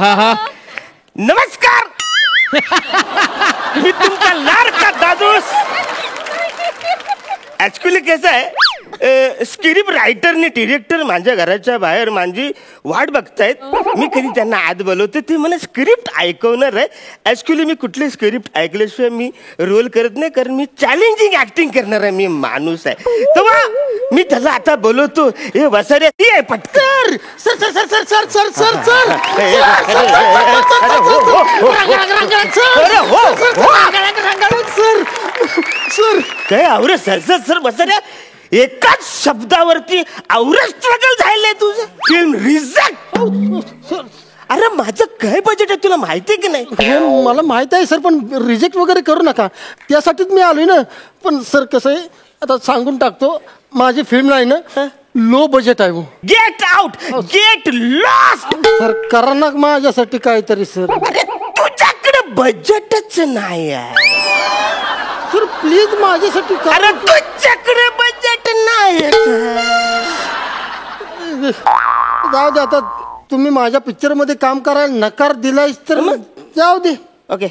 नमस्कार. मी तुमचा लाडका दादूस. ऍक्च्युली कसं आहे, स्क्रिप्ट रायटर आणि डिरेक्टर माझ्या घराच्या बाहेर माझी वाट बघतायत. मी कधी त्यांना आत बोलवते, ते मला स्क्रिप्ट ऐकवणार आहे. ऍक्च्युली मी कुठले स्क्रिप्ट ऐकल्याशिवाय मी रोल करत नाही, कारण मी चॅलेंजिंग ऍक्टिंग करणार आहे. मी माणूस आहे. तेव्हा मी त्याला आता बोलवतो. हे वसाऱ्या ती आहे पटकर. Sir sir sir sir sir sir sir sir sir काय आवरे सर सर सर वसाऱ्या एकाच शब्दावरती आवरे स्ट्रगल झालंय तुझं. Film reject. अरे माझं काय बजेट आहे तुला माहिती की नाही? मला माहित आहे सर, पण रिजेक्ट वगैरे करू नका, त्यासाठीच मी आलोय ना. पण सर कसं आहे, आता सांगून टाकतो, माझी फिल्म नाही ना लो बजेट आहे. Get out, get lost. Sir करा ना माझ्यासाठी काहीतरी सर. अरे तुझ्याकडे बजेटच नाही आहे सर, प्लीज माझ्यासाठी करा. अरे तुझ्याकडे बजेट नाही. जाऊ दे, आता तुम्ही माझ्या पिक्चर मध्ये काम करायला नकार दिलायस तर जाऊ दे. ओके.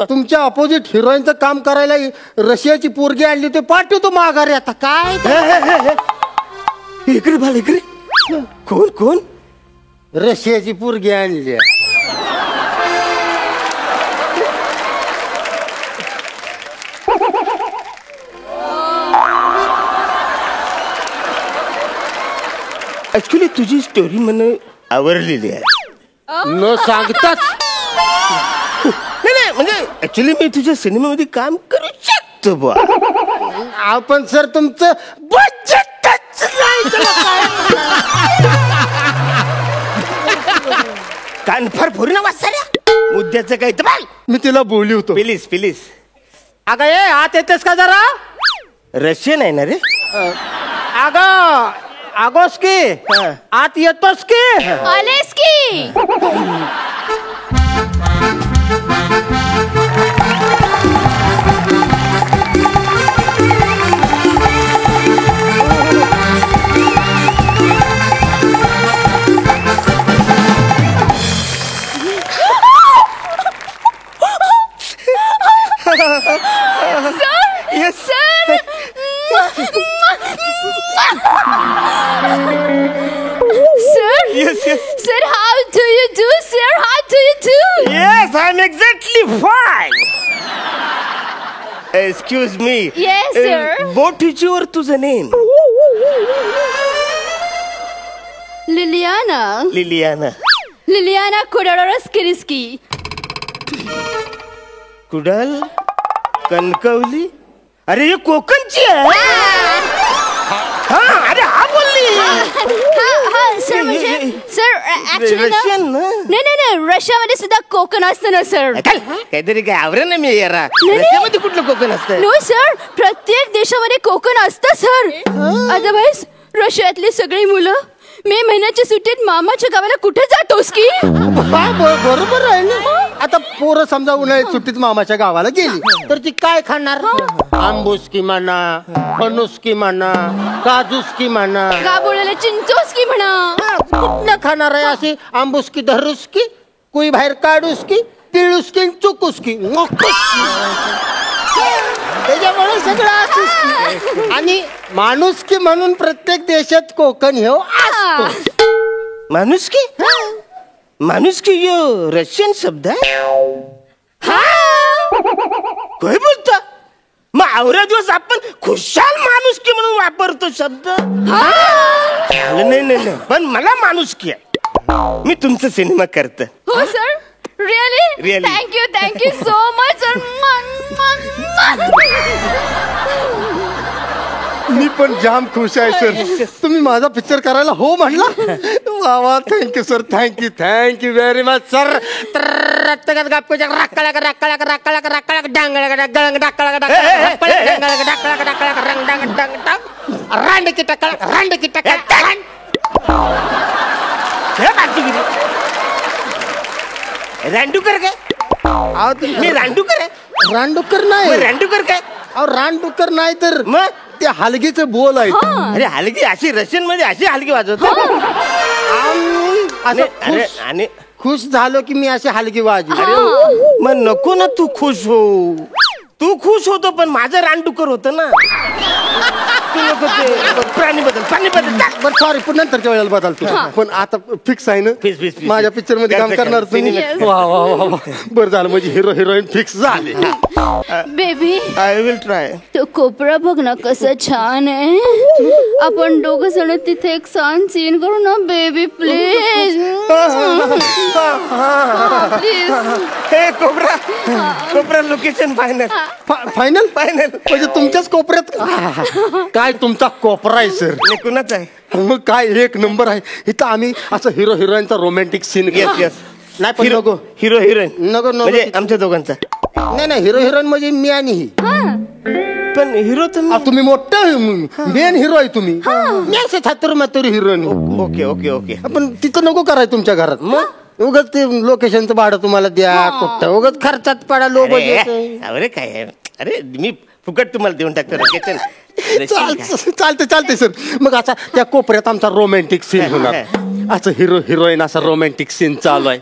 तुमच्या अपोजिट हिरोईनचं काम करायला रशियाची पोरगी आणली, ते पाठवतो माघारी. आता काय इकडे बाल इकडे. कोण कोण? रशियाची पोरगी आणली. ऍक्च्युली तुझी स्टोरी मला आवडलेली आहे. न सांगताच. नाही म्हणजे ऍक्च्युली मी तुझ्या सिनेमामध्ये काम करू शकतो बुवा. आपण सर तुमचं बजेटच नाही. कान फार फोरी ना वाचाऱ्या. मुद्द्याचं काही तर बाल. मी तिला बोलली होतो. Please please. अगं ये आत येतेस का जरा? रशियन आहे ना रे? अगं आगोस की आत येतोस की? आलेस की? Yes. Sir! Sir? Yes, yes. Sir, how do you do, sir? How do you do? Yes, I'm exactly fine. Excuse me. Yes, sir. What is your name? Liliana. Liliana. Liliana Kudaroskiriski. Kudal Kankavli. अरे ये कोकणची आहे. हा अरे हा बोलली. हा sir म्हणजे सर ऍक्च्युली रशियन ना? नाही रशियामध्ये सुद्धा कोकण असतं ना सर. काहीतरी काय आवरे ना मी यारा. रशियामध्ये कुठलं कोकण असतं? नो सर, प्रत्येक देशामध्ये कोकण असतं सर. अदरवाईज रशियातली सगळी मुलं मे महिन्याच्या सुट्टीत मामाच्या गावाला कुठे जातोस की? बरोबर आहे ना. आता पोरं समजा उन्हाळ्यात सुट्टीत मामाच्या गावाला गेली तर ती काय खाणार? आंबूसकी म्हणा, फणूसकी म्हणा, काजूसकी म्हणा, गाबोळ्याला चिंचोसकी म्हणा. कुठलं खाणार आहे? अशी आंबूसकी धरूसकी, कुई बाहेर काढूसकी, पिळूसकी, चुकूसकी. त्याच्यामुळे सगळं असुसकी. आणि माणुसकी म्हणून प्रत्येक देशात कोकण हे असतो. माणुसकी? माणुसकी यो रशियन शब्द आहे. काय बोलता? मग आवऱ्या दिवस आपण खुशाल माणुसकी म्हणून वापरतो शब्द. नाही पण मला माणुसकी आहे. मी तुमचा सिनेमा करतो. हो sir. Really? Really? Thank you so much sir. मी पण जाम खुश आहे सर. तुम्ही माझा पिक्चर करायला हो म्हणला. वा वा, thank you sir. Thank you very much sir. रांडूकर काय? मी रांडूकर आहे. रानडुक्कर नाही. रांडूकर काय? अहो रानडुक्कर नाही तर मग ते हलगीचे बोल आहेत. अरे हलगी अशी रशियन मध्ये अशी हलगी वाजवत. असं अरे आणि खुश झालो की मी अशी हलकी वाजी. मग नको ना तू खुश हो. तू खुश होतो पण माझं रानडुकर होतं ना. तू नको ते प्राणी बदल बरं सॉरी पण नंतरच्या वेळेला बदलतो. पण आता फिक्स आहे ना Fix. माझ्या पिक्चर मध्ये काम करणार तुम्ही. Yes. वा वा वा वा. बरं झालं म्हणजे हिरो हिरोईन फिक्स झाले. Baby I will try. तो कोपरा बघ ना कसं छान आहे. आपण दोघं जण तिथे एक छान सीन करू ना बेबी प्लीज. हे कोपरा लोकेशन फायनल. फायनल फायनल म्हणजे तुमच्याच कोपऱ्यात. काय तुमचा कोपरा आहे सर. कुणाच आहे? मग काय एक नंबर आहे. इथं आम्ही असं हिरो हिरोईनचा रोमॅन्टिक सीन येस नाही पण नको हिरो हिरोईन नको म्हणजे आमच्या दोघांचा. नाही हिरो हिरोईन म्हणजे मी आणि ही. पण हिरो तुम्ही मोठं मेन हिरो आहे तुम्ही. मी असे थातुर मातुर हिरोईन. ओके पण तिथं नको करायचं तुमच्या घरात. मग उगाच ते लोकेशनचं भाडं तुम्हाला द्या कुठं उगाच खर्चात पडा लो बजेट. अरे काय आहे? अरे मी फुकट तुम्हाला देऊन टाकतो लोकेशन. चालते सर. मग असा त्या कोपऱ्यात आमचा रोमॅन्टिक सीन होणार. असं हिरो हिरोईन असा रोमॅन्टिक सीन चालू आहे.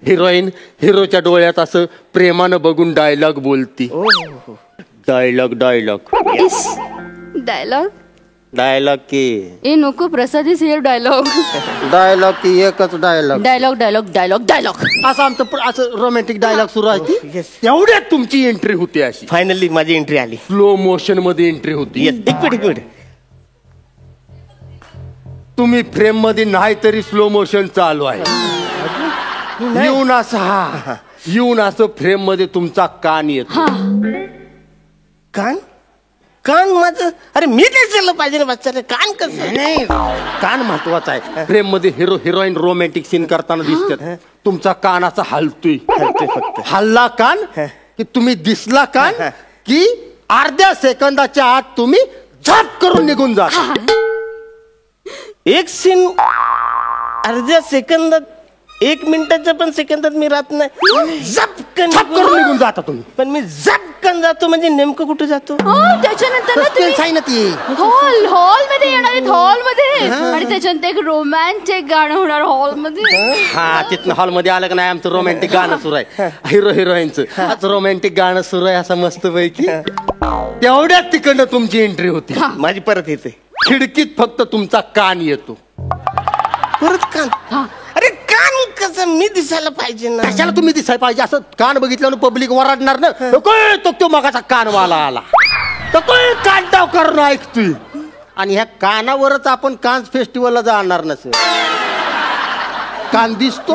हिरोईन हिरोच्या डोळ्यात असं प्रेमानं बघून डायलॉग बोलती. डायलॉग डायलॉग की ए नको प्रसादी सिरियल डायलॉग की एकच डायलॉग असं आमचं असं रोमॅन्टिक डायलॉग सुरू आहे. एवढ्यात तुमची एंट्री होती. अशी फायनली माझी एंट्री आली. स्लो मोशन मध्ये एंट्री होती. एक मिनिट तुम्ही फ्रेम मध्ये नाही तरी स्लो मोशन चालू आहे. येऊन असं फ्रेम मध्ये तुमचा कान येतो. कान माझं. अरे मी दिसायला पाहिजे ना बच्चा. कान कसं? नाही कान महत्वाचा आहे. फ्रेम मध्ये हिरो हिरोईन रोमॅन्टिक सीन करताना दिसतात. तुमचा कान असा हलतोय फक्त. हल्ला कान की तुम्ही दिसला कान की अर्ध्या सेकंदाच्या आत तुम्ही झप करून निघून जाता. एक सीन अर्ध्या सेकंदात 1 मिनिटाच्या पण सेकंदात मी राहत नाही. झपकन करून निघून जाता तुम्ही. पण मी झपकन जातो म्हणजे नेमकं कुठे जातो? त्याच्यानंतर ना तुम्ही आहे ना ती हॉल मध्ये येणार आहेत. हॉल मध्ये आणि त्याच्यानंतर एक रोमॅन्टिक गाणं होणार हॉल मध्ये. हा तिथनं हॉल मध्ये आलं का नाही आमचं रोमॅन्टिक गाणं सुरू आहे. हिरो हिरोईनचं आज रोमॅन्टिक गाणं सुरू आहे असं मस्त पैकी. तेवढ्यात तिकडनं तुमची एंट्री होती. माझी परत येते. खिडकीत फक्त तुमचा कान येतो. परत कान. अरे कान कसं? मी दिसायला पाहिजे ना. कशाला तुम्ही दिसायला पाहिजे? असं कान बघितल्यानं पब्लिक वराडणार ना. तो मगाचा कानवाला आला तो कान डाव करून ऐकतोय. आणि ह्या कानावरच आपण कान फेस्टिवलला जाणार ना सर. कान दिसतो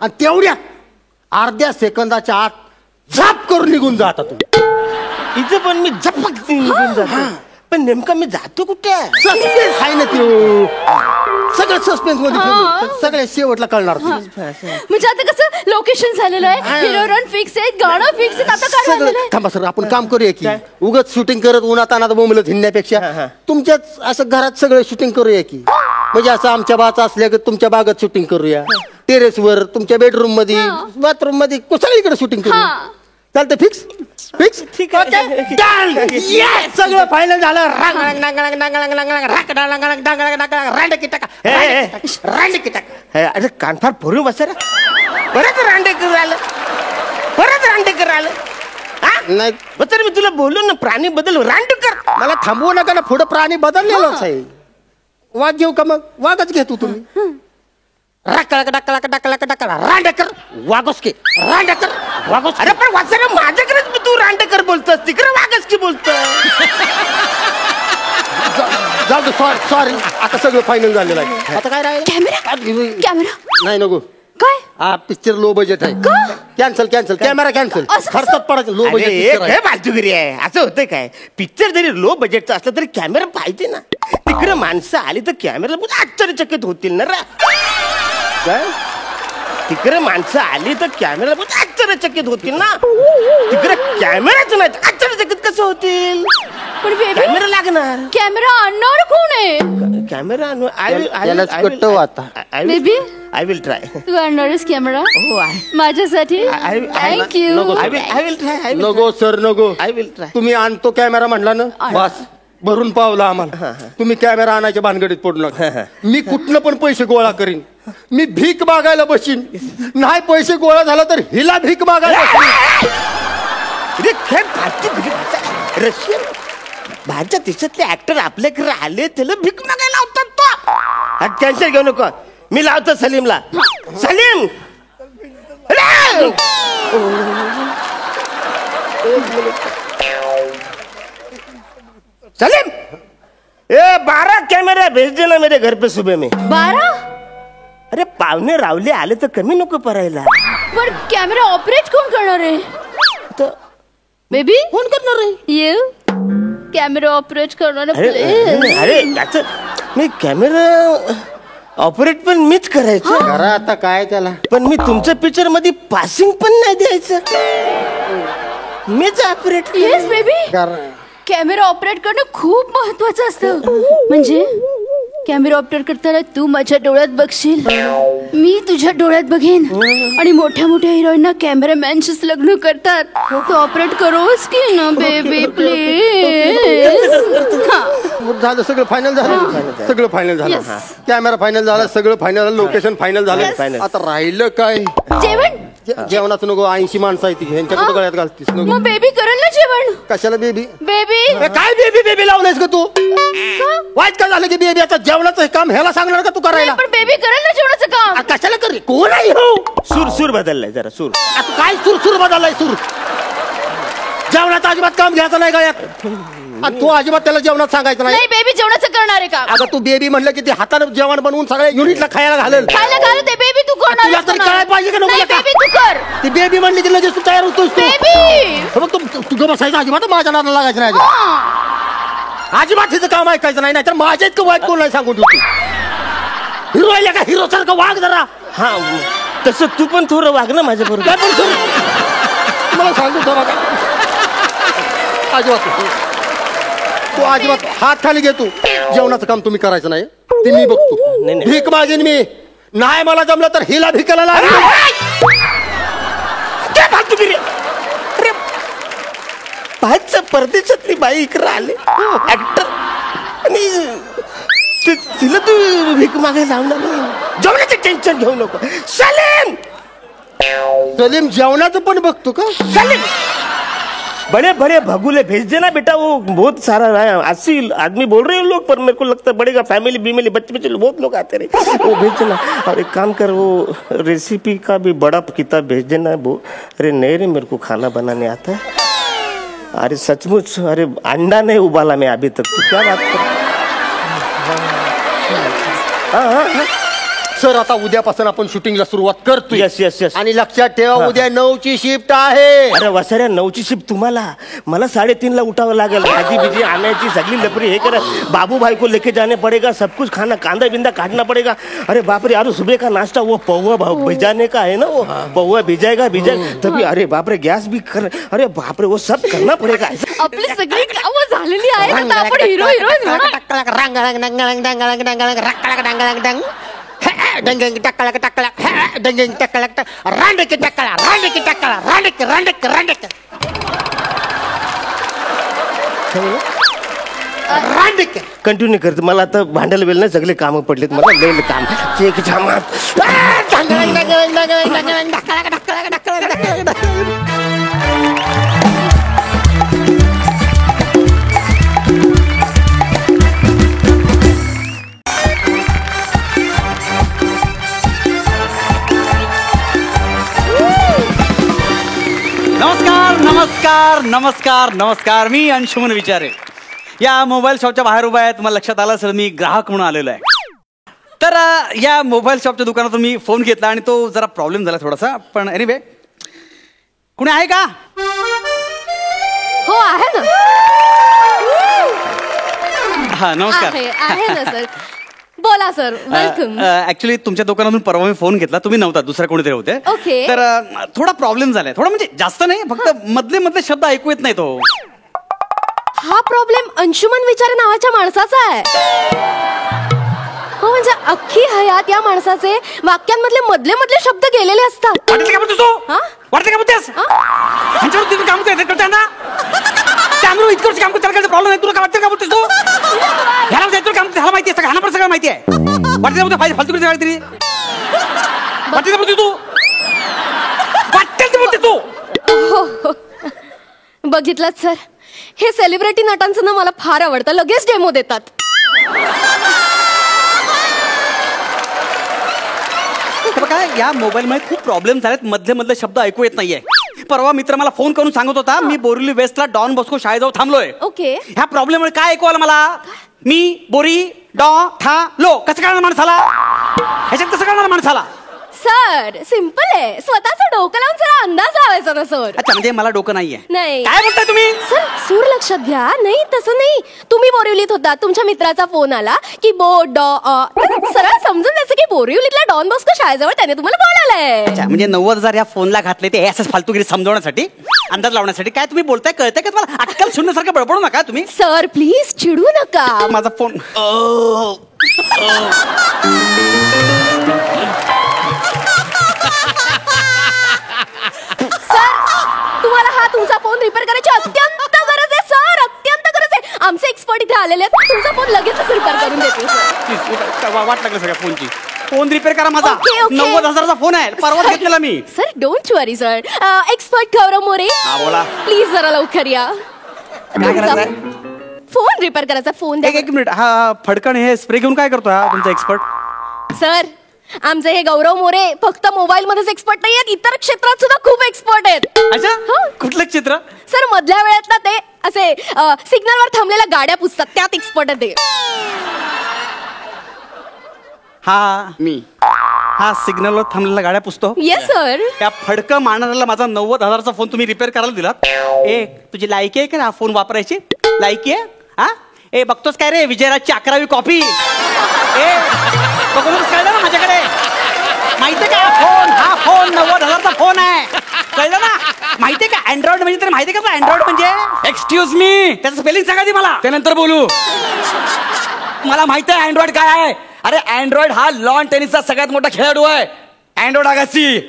आणि तेवढ्या अर्ध्या सेकंदाच्या आत झाप करून निघून जाता तुम्ही. इथे पण मी झपक निघून जातो. पण नेमका मी जातो कुठे? सस्पेन्स आहे ना ते. सगळं सस्पेन्स मध्ये सगळ्या शेवटला कळणार. म्हणजे आता कसं लोकेशन झालेलं आहे. हिरो फिक्स आहे. गाणं फिक्स आहे. आता काय झालेलं आहे? थांबा सर आपण काम करूया की उगाच शूटिंग करत उन्हात अनात बोंबलत हिंडण्यापेक्षा तुमच्याच असं घरात सगळं शूटिंग करूया की. म्हणजे असं आमच्या बाचा असल्या की तुमच्या बागेत शूटिंग करूया. टेरेसवर तुमच्या बेडरूम मध्ये बाथरूम मध्ये सगळीकडे शूटिंग करूया. चालतं फिक्स फिक्स. ठीक आहे. सगळं फायनल झालं. अरे कान फार फोडून बस रे. परत रांडेकर आलं. नाही तर मी तुला बोललो ना प्राणी बदल रांडेकर. मला थांबवू नका ना. पुढं प्राणी बदललेलाच आहे. वाघ घेऊ का? मग वाघच घेतो तुम्ही. रांडेकर वाघोस्के रांडेकर वाघोस्के. अरे पण वाचा माझ्याकडेच तू रांडेकर बोलतोस. तिकडे वागच की बोलतो. जाऊ दे. सॉरी आता सगळं फायनल झालेलं आहे. आता काय राहील? कॅमेरा नाही नको. काय? हा पिक्चर लो बजेट आहे. Cancel camera cancel. खर्चात पडायचं. लो बजेट बाजूगिरी आहे. असं होतं काय? पिक्चर जरी लो बजेटचा असला तरी कॅमेरा पाहिजे ना. तिकडे माणसं आली तर कॅमेरा आश्चर्यचकित होतील ना रा. काय? तिकडे माणसं आली तर कॅमेरा आश्चर्यचकित होतील ना. तिकडे कॅमेराच नाही आश्चर्यचकित कसं होतील? पण कॅमेरा लागणार. कॅमेरा आणणार कोण आहे? Camera baby I will try. तू आणणारच कॅमेरा हो माझ्यासाठी? थँक्यू. I will try. नको सर नको. I will try. तुम्ही आणतो कॅमेरा म्हणला ना बस भरून पावला आम्हाला. तुम्ही कॅमेरा आणायच्या भानगडीत पडू नका. मी कुठनं पण पैसे गोळा करीन मी भीक मागायला बसीन. नाही पैसे गोळा झाला तर हिला भीक मागायला बसीन. रशियन भारच्या देशातले ऍक्टर आपल्याकडे आले त्याला भीक मागायला लावतात तो. टेन्शन घेऊ नको, मी लावतो सलीमला. सलीम सलीम, 12 कैमरा भेज देना मेरे घर पे सुबह में. 12? अरे पाहुणे रावले आले तर कमी नको परायला. पण कॅमेरा ऑपरेट कोण करणार आहे? तर बेबी कोण करणार आहे? ये कॅमेरा ऑपरेट करणार अरे त्याचं मी कॅमेरा ऑपरेट पण मीच करायचं. करा आता काय त्याला. पण मी तुमच्या पिक्चर मध्ये पासिंग पण नाही द्यायचं, मीच operate. Yes baby, camera operate करणं खूप महत्वाचं असतं. म्हणजे कॅमेरा ऑपरेट करताना तू माझ्या डोळ्यात बघशील, मी तुझ्या डोळ्यात बघेन. आणि मोठ्या मोठ्या हिरोईनना कॅमेरामॅनशीच लग्न करतात. तू ऑपरेट करोस की ना बेबी प्लीज. झालं, सगळं फायनल झालं. सगळं फायनल झालं. कॅमेरा फायनल झाला, सगळं फायनल झालं, लोकेशन फायनल झालं. आता राहिलं काय? जेवण. जेवणाचं नको, 80 माणसं आहे ती, ह्यांच्याकडे गळ्यात घालतीस नको. मग बेबी करेल ना जेवण. कशाला बेबी? बेबी काय बेबी बेबी लावलंयस का तू? वाईट काय झालं की बेबी? आता जेवणाचं काम ह्याला सांगणार का तू करायला? पण बेबी करेल ना जेवणाचं काम. कशाला कर? कोण आहे हो? सूर बदललाय जरा, सूर. आता काय सूर बदललाय? सूर जेवणाचं अजिबात काम घ्यायचं नाही गळ्यात. आणि तू अजिबात त्याला जेवणात सांगायचं नाही. नाही बेबी जेवणाचं करणार आहे का? आता तू बेबी म्हणलं की ती हाताने जेवण बनवून सगळ्या युनिटला खायला घालेल. खायला घाल ते बेबी, तू करणार. तुला तरी कळायला पाहिजे का नको? बेबी तू कर. ती बेबी म्हणली की लगेच तू तयार होतोस. बेबी मग तुझं बसायचं, अजिबात माझ्या नादाला लागायचं नाही. अजिबात तिचं काम ऐकायचं नाही, नाहीतर माझ्या इतकं वाईट कोण नाही सांगून ठेवतो. हिरो आहे का? हिरो सारखं वाग जरा. हा तसं तू पण थोडं वाग ना माझ्या बरोबर. मला सांगू का बघा, अजिबात तू अजिबात हात खाली घे. तू जेवणाचं काम तुम्ही करायचं नाही, ते मी बघतो. भीक मागेन मी. नाही मला जमलं तर हिला भिकायला लागेल. पाचच्या परदेशातली बाई इकडे आले ऍक्टर, आणि तिला तू भीक मागायला लावणार नाही. जेवणाचं टेन्शन घेऊ नको. सलीम सलीम जेवणाचं पण बघतो का? सलीम बड़े बड़े भगुले भेज देना बेटा, वो बहुत सारा अस्सी आदमी बोल रहे हैं लोग, पर मेरे को लगता है बढ़ेगा. फैमिली बीमिली बच्चे बच्चे बहुत लोग आते रहे, वो भेज देना. और एक काम कर, वो रेसिपी का भी बड़ा किताब भेज देना. वो अरे नहीं रे, मेरे को खाना बनाने आता है. अरे सचमुच, अरे अंडा नहीं उबाला मैं अभी तक. तू क्या बात कर? हाँ. सर आता उद्यापासून आपण शूटिंगला सुरुवात करतो. यस. आणि लक्षात ठेवा, उद्या 9ची शिफ्ट आहे. अरे वसाऱ्या 9ची शिफ्ट तुम्हाला, मला 3:30ला उठावं लागेल. भाजी बिजी आणायची, सगळी लपरी हे करा. बाबू भाई को लेके जाने पड़ेगा, सब कुछ खाना, कांदा बिंदा काटना पड़ेगा. अरे बाप रे, अरे सुबह का नाश्ता वो पौवा भिजाने का है ना, वो पौवा भिजाएगा तभी. अरे बाप रे, गैस भी कर. अरे बाप रे, वो सब करना पड़ेगा. आपली सगळी कामं झालेली आहेत. आता आपण हिरो हिरोईन होणार. डंग टक्कळक टक्कळक डंग टक्कळक रांडक टक्कळा रांडक टक्कळा रांडक रांडक रांडक रांडक. कंटिन्यू करतो. मला आता भांडायला वेळ नाही, सगळे कामं पडलेत मला. लय काम चेक जामात. नमस्कार. मी अंशुमन विचारे या मोबाईल शॉपच्या बाहेर उभा आहे. तुम्हाला लक्षात आलं सर, मी ग्राहक म्हणून आलेलो आहे. तर या मोबाईल शॉपच्या दुकानातून मी फोन घेतला आणि तो जरा प्रॉब्लेम झाला थोडासा. पण एनिवे, कुणी आहे का? हो आहे ना. हा नमस्कार. आहे ना सर. बोला सर, वेलकम. ऍक्च्युली तुमच्या दुकानातून परवा मी फोन घेतला, तुम्ही नव्हता, दुसऱ्या कोणीतरी होते. ओके. तर थोडा प्रॉब्लेम झालाय. थोडा म्हणजे जास्त नाही, फक्त मधले शब्द ऐकू येत नाही. तो हा प्रॉब्लेम अंशुमन विचारे नावाच्या माणसाचा आहे. हो, म्हणजे अख्खी हयात या माणसाचे वाक्यांमधले मधले शब्द गेलेले असतात. वाटते का बोलतोस तू? वाटते का बोलतेस? ह्यांच्यावर तुम्ही काम करता ना, त्यामुळे इतकं काम करता प्रॉब्लेम नाही. तुला काय वाटतं का बोलतोस तू? ह्याला जायचं काम ह्याला माहिती आहे, सगळं ह्याला पण सगळं माहिती आहे. वाटते फालतू तरी वाटेल बोलते तू वाटेल बोलते तू. हो. बघितलं सर, हे सेलिब्रिटी नटांचं ना मला फार आवडतं, लगेच डेमो देतात. बघा या मोबाईलमध्ये खूप प्रॉब्लेम झालेत, मधले शब्द ऐकू येत नाहीये. परवा मित्र मला फोन करून सांगत होता मी बोरिवली वेस्टला डॉन बॉस्को शाळेजवळ थांबलोय. ओके. ह्या प्रॉब्लेममुळे काय ऐकू आलं मला, मी बोरी डॉ ठा लो कसं कळणार माणसाला, ह्याच्यात कसं कळणार माणसाला. सर सिम्पल आहे, स्वतःचं डोकं लावून जरा अंदाज लावायचा ना सर. अच्छा म्हणजे मला डोकं नाहीये. नाही. काय बोलताय तुम्ही. सर सूर लक्षात घ्या. नाही तसं नाही, तुम्ही बोरिवलीत होता, तुमच्या मित्राचा फोन आला की सरळ समजून द्यायचं की बोरिवलीतल्या डॉन बॉस्को शाळेजवळ त्याने तुम्हाला बोलायलाय. अच्छा म्हणजे 90,000 या फोनला घातले ते असंच फालतूगिरी समजवण्यासाठी, अंदाज लावण्यासाठी. काय तुम्ही बोलताय कळतंय का तुम्हाला, अक्कल शून्यासारखं बडबडू नका तुम्ही. सर प्लीज चिडू नका. माझा फोन सर तुम्हाला हा तुमचा फोन रिपेअर करायची अत्यंत गरज आहे सर, अत्यंत गरज आहे. आमचे एक्सपर्ट इथे आलेले आहेत, तुमचा फोन लगेचच रिपेअर करून देतील सर. वाट लागलं सगळ्या फोनची. फोन रिपेअर करा माझा. Okay, okay. 90,000चा फोन आहे, परवाच घेतलेला मी. Sir don't worry sir. Expert Gaurav More बोला. प्लीज जरा लवकर या. काय करायचंय? फोन रिपेअर करायचा. फोन द्या. एक मिनिट. हा फडकण हे स्प्रे घेऊन काय करतो हा तुमचा एक्सपर्ट. सर आमचे हे गौरव मोरे फक्त मोबाईल मध्येच एक्सपर्ट नाही आहेत, इतर क्षेत्रात सुद्धा खूप एक्सपर्ट आहेत. अच्छा कुठलं चित्र. सर मधल्या वेळेत ना ते असे सिग्नलवर थांबलेल्या गाड्या पुसतात, त्यात एक्सपर्ट आहे ते. हा मी हा सिग्नलवर थांबलेल्या गाड्या पुसतो. Yes sir. त्या फडकं मारणाऱ्याला माझा 90,000चा फोन तुम्ही रिपेअर करायला दिलात. तुझी लायकी आहे का हा फोन वापरायची, लायकी आहे हा. बघतोस काय रे विजयराजची 11वी कॉपी. बघूनच कळलं ना माझ्याकडे, माहितीये का हा फोन 90,000चा फोन आहे, कळलं ना. माहितीये का अँड्रॉइड म्हणजे तरी माहितीये का अँड्रॉइड म्हणजे. एक्सक्यूज मी, त्याचं स्पेलिंग सांगा ती मला. त्यानंतर बोलू. मला माहिती आहे अँड्रॉइड काय आहे. अरे अँड्रॉइड हा लॉन टेनिसचा सगळ्यात मोठा खेळाडू आहे, अँड्रॉइड आगासी.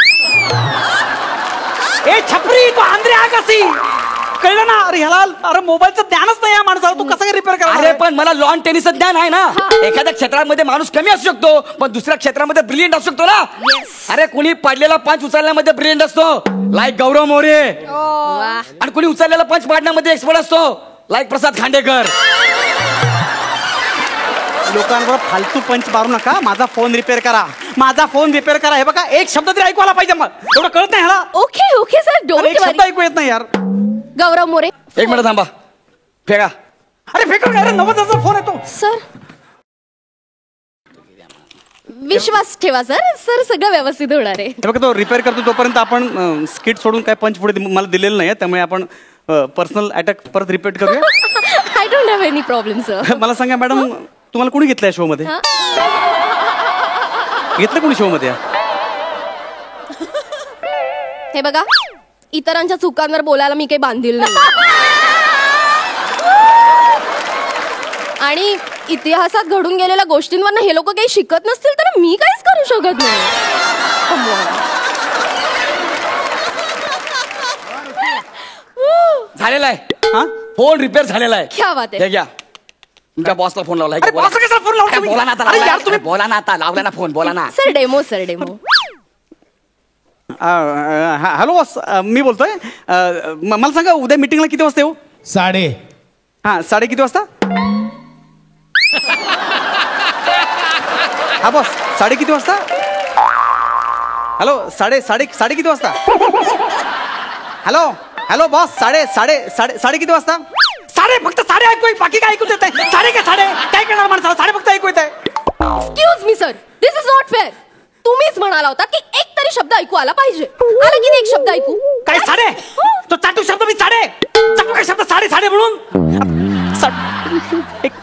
छपरी तो आंध्रे आगासी, कळलं ना. अरे ह्याला अरे मोबाईलचं ज्ञानच नाही या माणसाला, तू कसं रिपेअर करा. अरे पण मला लॉन टेनिसचं ज्ञान आहे ना. एखाद्या क्षेत्रामध्ये माणूस कमी असू शकतो पण दुसऱ्या क्षेत्रामध्ये ब्रिलियंट असू शकतो ना. अरे कुणी पडलेला पंच उचलण्यामध्ये ब्रिलियंट असतो लाईक गौरव मोरे, आणि कुणी उचललेला पंच पाडण्यामध्ये एक्सपर्ट असतो लाईक प्रसाद खांडेकर. लोकांवर फालतू पंच मारू नका. माझा फोन रिपेअर करा, माझा फोन रिपेअर करा. हे बघा एक शब्द तरी ऐकू आला पाहिजे, मग एवढं कळत नाही ह्याला. ओके ओके सर डोंट एक शब्द वरी. ऐकू येत नाही यार. गौरव मोरे एक मिनिट थांबा, फेका. अरे फेकून काय रे, 90,000चा फोन येतो. सर विश्वास ठेवा सर, सर सगळं व्यवस्थित होणार आहे. हे बघा तो रिपेअर करतो तोपर्यंत आपण स्किट सोडून काय पंच पुढे मला दिलेलं नाही, त्यामुळे आपण पर्सनल अटॅक परत रिपीट करूया. I don't have any problem sir. मला सांगा मॅडम, तुम्हाला कोणी घेतलंय शो मध्ये, घेतलं कोणी शो मध्ये. हे बघा इतरांच्या चुकांवर बोलायला मी काही बांधील नाही, आणि इतिहासात घडून गेलेल्या गोष्टींवर हे लोक काही शिकत नसतील तर मी काहीच करू शकत नाही. झालेला आहे हा फोन रिपेअर झालेला आहे. क्या बात आहे. हे घ्या, तुमच्या बॉसला फोन लावला. अरे boss ला कशाला फोन लावला तुम्ही? बोला ना आता, अरे यार तुम्ही बोला ना आता, लावला ना फोन, बोला ना. Sir demo. हॅलो बॉस, मी बोलतोय. मला सांगा उद्या मीटिंगला किती वाजता येऊ. 3:30. हा 3:30 किती वाजता. हा बॉस 3:30 किती वाजता. हॅलो साडे किती वाजता. हॅलो बॉस साडे किती वाजता. फक्त साडे ऐकू, बाकी काय ऐकू येत आहे. साडे काय करणार माणसाला, साडे फक्त ऐकू येत आहे. Excuse me sir, this is not fair. तुम्हीच म्हणाला होता की एक तरी शब्द ऐकू आला पाहिजे, आला की नाही एक शब्द ऐकू. काय साडे, तो चाटू शब्द मी साडे चाटू काय शब्द साडे म्हणून.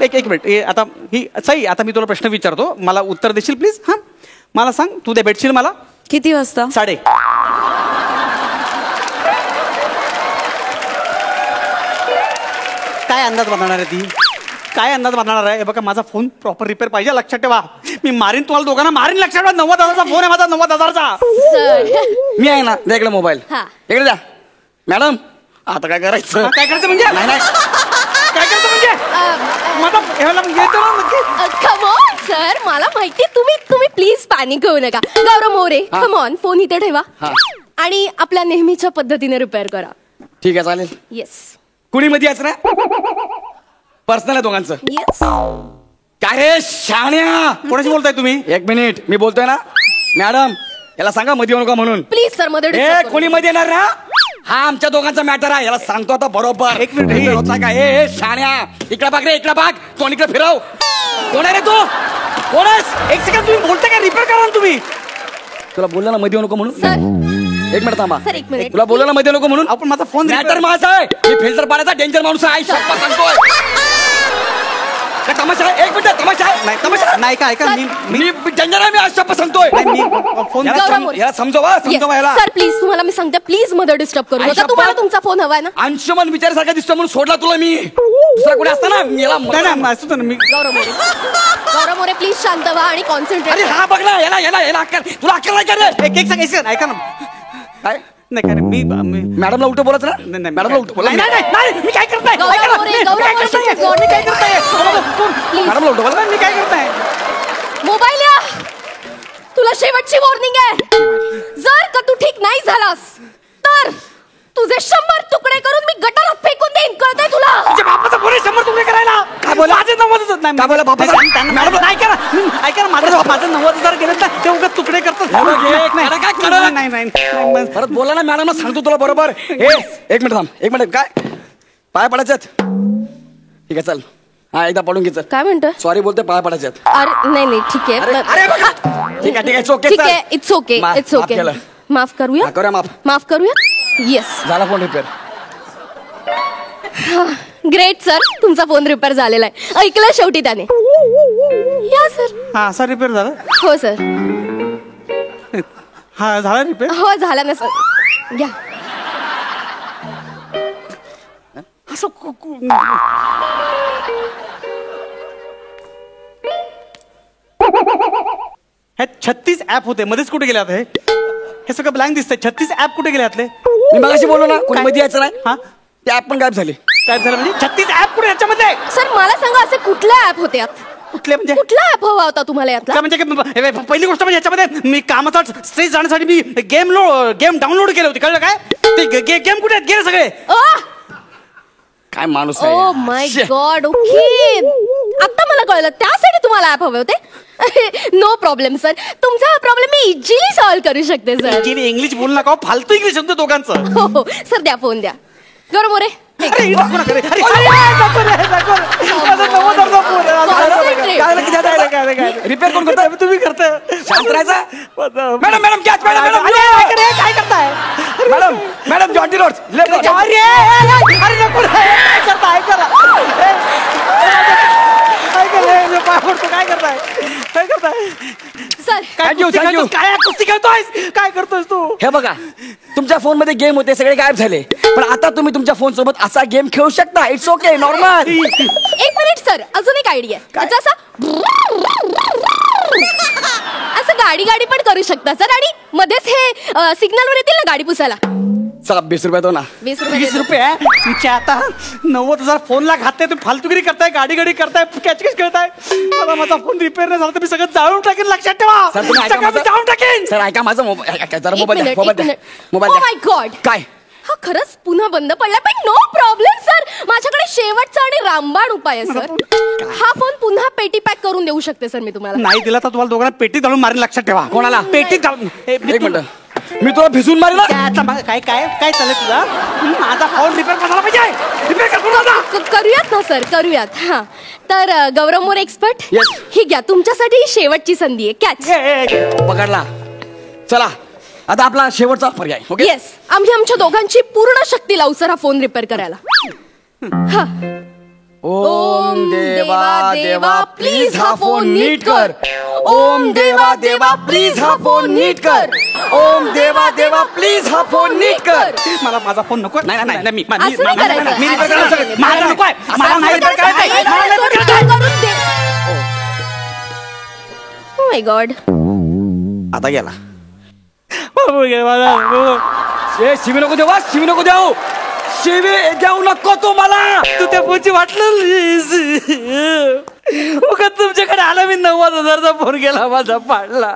एक मिनिट, आता ही सई, आता मी तुला प्रश्न विचारतो, मला उत्तर देशील प्लीज. हा मला सांग, तू दे भेटशील मला किती वाजता. 3:30. काय अंदाज बांधणार आहे ती, काय अंदाज बांधणार आहे. बघा माझा फोन प्रॉपर रिपेअर पाहिजे, लक्षात ठेवा. मी मारीन तुम्हाला दोघांना, मारीन. लक्षात ठेवा 90,000चा फोन आहे माझा, 90,000चा. सर मी आहे ना, द्या इकडे मोबाईल, हा. इकडे द्या. मॅडम आता काय करायचं. काय करायचं म्हणजे, नाही काय करायचं म्हणजे माझा ह्याला येतो ना नक्की. Come on sir. सर मला माहिती तुम्ही प्लीज पॅनिक होऊ नका. गौरव मोरे कम ऑन फोन इथे ठेवा आणि आपल्या नेहमीच्या पद्धतीने रिपेअर करा. ठीक आहे चालेल. येस कुणी मध्ये यायचं ना पर्सनल आहे दोघांचं. येस काय रे शाण्या कोणाशी बोलताय तुम्ही? एक मिनिट मी बोलतोय ना मॅडम याला सांगा मध्ये येऊ नका म्हणून. प्लीज सर मध्ये ए disturb करू कोणी मध्ये येणार ना हा आमच्या दोघांचा मॅटर आहे याला सांगतो आता बरोबर. एक मिनिट. होता का ए शाण्या इकडे बघ रे इकडे बघ कोण इकडे फिरव कोण आहे रे तू कोण आहेस? एक सेकंड तुम्ही बोलताय काय? रिपेअर करा ना तुम्ही. तुला बोलला ना मध्ये येऊ नको म्हणून. सर एक मिनिट थांबा. सर, एक मिनिट. तुला बोलला ना मध्ये येऊ नको म्हणून. आपण माझा फोन मॅटर माझा आहे मी फिल्टर पाण्याचा डेंजर माणूस आहे शप्पा सांगतोय. काय तमाशा आहे? एक मिनिट तमाशा आहे नाही तमाशा नाही का ऐका मी मी डेंजर आहे मी आज शप्पा सांगतोय. मी फोन याला गौरव सम- मोरे. याला समजवा याला. सर प्लीज तुम्हाला मी सांगते प्लीज मध्ये डिस्टर्ब करू आई नका. शपथ. तुम्हाला तुमचा फोन हवाय ना. अंशुमन विचारासारखा दिसतो म्हणून सोडला तुला मी. दुसरा कोणी असता ना मी याला नाही नाही असं तर मी गौरव मोरे प्लीज शांत व्हा आणि अरे कॉन्सन्ट्रेट. हा बघ ना याला अक्कल तुला अक्कल नाही का रे? एक सेकंड ऐका ना. काय नाही काय नाही, मी मॅडमला उलट बोलत ना नाही, नाही, मॅडमला उलट बोला. नाही, नाही, नाही, नाही, मी काय करताय? गौरव ऐका ना, मोरे, मी गौरव काय मोरे, करताय? this is God. मी काय करताय? Please. मॅडमला उलट बोला. मी काय करताय? मोबाईल या. तुला शेवटची वॉर्निंग आहे. जर का तू ठीक नाही झालास तर तुझे 100 तुकडे करून मी गटारात फेकून देईन. कळतंय तुला? तुझ्या बापाचा फोन आहे 100 तुकडे करायला. काय बोला? माझे 90,000 नाही. काय बोला बापाचा? मॅडम ऐका ना ऐका ना माझं 90,000 गेले ना ते उगाच तुकडे करतात. हे बघ, हे नाही, काय करणार? नाही, नाही, नाही, नाही. परत बोला ना मॅडमला सांगतो तुला बरोबर. हे एक मिनिट थांब एक मिनिट काय पाय पडायच्यात. ठीक आहे चल हा एकदा पडून घे चल. काय म्हणतोय? सॉरी बोलते पाय पडायच्यात. अरे नाही नाही ठीक अरे आहे. अरे बघा ठीक आहे इट्स ओके ठीक आहे इट्स ओके इट्स ओके. केलं. माफ करूया. हा, करूया माफ. माफ करूया. येस झाला फोन रिपेअर. ग्रेट सर तुमचा फोन रिपेअर झालेला आहे. ऐकलं शेवटी त्याने. या सर. हा असा रिपेअर झाला. हो सर. हा झाला रिपेअर. हो झाला ना सर. घ्या. असं हे 36 ऍप होते मध्येच कुठे गेले आता हे सगळं ब्लँक दिसतंय. 36 ऍप कुठे गेले आतले? मी मगाशी बोललो ना कोणी काय? मध्ये यायचं नाही हा ते ऍप पण गायब झाले. काय झालं म्हणजे 36 ऍप कुठे याच्यामध्ये? सर मला सांगा असे कुठला ऍप होते यात? कुठले म्हणजे कुठला ऍप हवा होता तुम्हाला यातला? काय म्हणजे हे पहिली गोष्ट म्हणजे याच्यामध्ये मी कामाचा स्ट्रेस जाण्यासाठी मी गेम डाउनलोड केले होते. कळलं काय? ते गेम कुठे आहेत? गेले सगळे. काय माणूस ओ माय गॉड. ओके आता मला कळलं त्यासाठी तुम्हाला ऍप हवे होते. No problem sir. तुमचा हा प्रॉब्लेम मी इझिली सॉल्व्ह करू शकते सर. इंग्लिश बोलू नका हो, फालतू इंग्लिश शब्द दोघांचं. हो हो सर द्या फोन द्या. गौरव मोरे अरे, नको नका रे. अरे, नको रे, नको रे. माझा 90,000 फोन आहे. Concentrate. रिपेअर कोण करताय? तुम्ही करताय. शांत राहायचा. माझा- madam madam catch madam madam अरे, काय करे, काय करताय? Madam madam Jonty Rhodes left अरे, अरे नको रे. काय करताय? पाय पडतो. काय करताय? काय करताय? सर काय Thank you, कुस्ती thank you. खेळतोस? काय कुस्ती खेळतोयस? काय करतोस तू? हे बघा तुमच्या फोन मध्ये गेम होते सगळे गायब झाले पण आता तुम्ही तुमच्या फोन सोबत असा गेम खेळू शकता. It's okay normal. एक मिनिट सर अजून एक आयडिया. असं गाडी गाडी पण करू शकता सर. आणि मध्येच हे सिग्नल वर येतील ना गाडी पुसायला. चला 20 रुपये दो ना. 20 रुपये 20 देतो. रुपये तुमच्या आता 90,000 फोनला घातले तुम्ही फालतुगिरी करताय. गाडी गाडी करताय. कॅच खेळताय. मला माझा फोन रिपेअर नाही झाला तर मी सगळं जाळून टाकेन. लक्षात ठेवा. सर तुम्ही ऐका सगळं मी माझं. जाळून टाकेन. सर ऐका माझा मोबाईल जरा एक मोबाईल द्या मिनिट, मोबाईल एक द्या मिनिट. मोबाईल Oh द्या. my God. काय हा खरंच पुन्हा बंद पडला पण नो प्रॉब्लेम सर. माझ्याकडे शेवटचा आणि रामबाण उपाय आहे सर. हा फोन पुन्हा पेटी पॅक करून देऊ शकते सर मी तुम्हाला. नाही दिला तर तुम्हाला दोघांना पेटीत घालून मारेन. लक्षात ठेवा. कोणाला? पेटीत घालून. एक मिनिट मी तुला भिजून मारला. काय काय काय चाललंय तुला? माझा फोन रिपेअर करायला पाहिजे. रिपेअर कर माझा. करूयात ना सर करूयात. हा तर गौरव मोरे एक्सपर्ट Yes. ही घ्या तुमच्यासाठी ही शेवटची संधी आहे. कॅच. पकडला. चला आता आपला शेवटचा पर्याय ओके. येस आम्ही आमच्या दोघांची पूर्ण शक्ती लावू सर हा फोन रिपेअर करायला. हा ओम देवा देवा प्लीज हा फोन नीट कर. ओम देवा देवा प्लीज हा फोन नीट कर. ओम देवा देवा प्लीज हा फोन नीट कर. मला माझा फोन नको. नाही नाही नाही, मी असं नाही करायचं. मी असं repair नाही करायचं. करायचं. मला नको आहे. मला नाही repair करायचं आहे. मला नाही repair करायचं आहे. Oh my God. आता गेला. बाबू गे मला. ए शिवी नको देऊ शिवी नको देऊ. शिवी देऊ नको तू मला. तू त्या फोनची वाटलं उगाच तुमच्याकडे आला मी 90,000चा फोन केला माझा पाडला.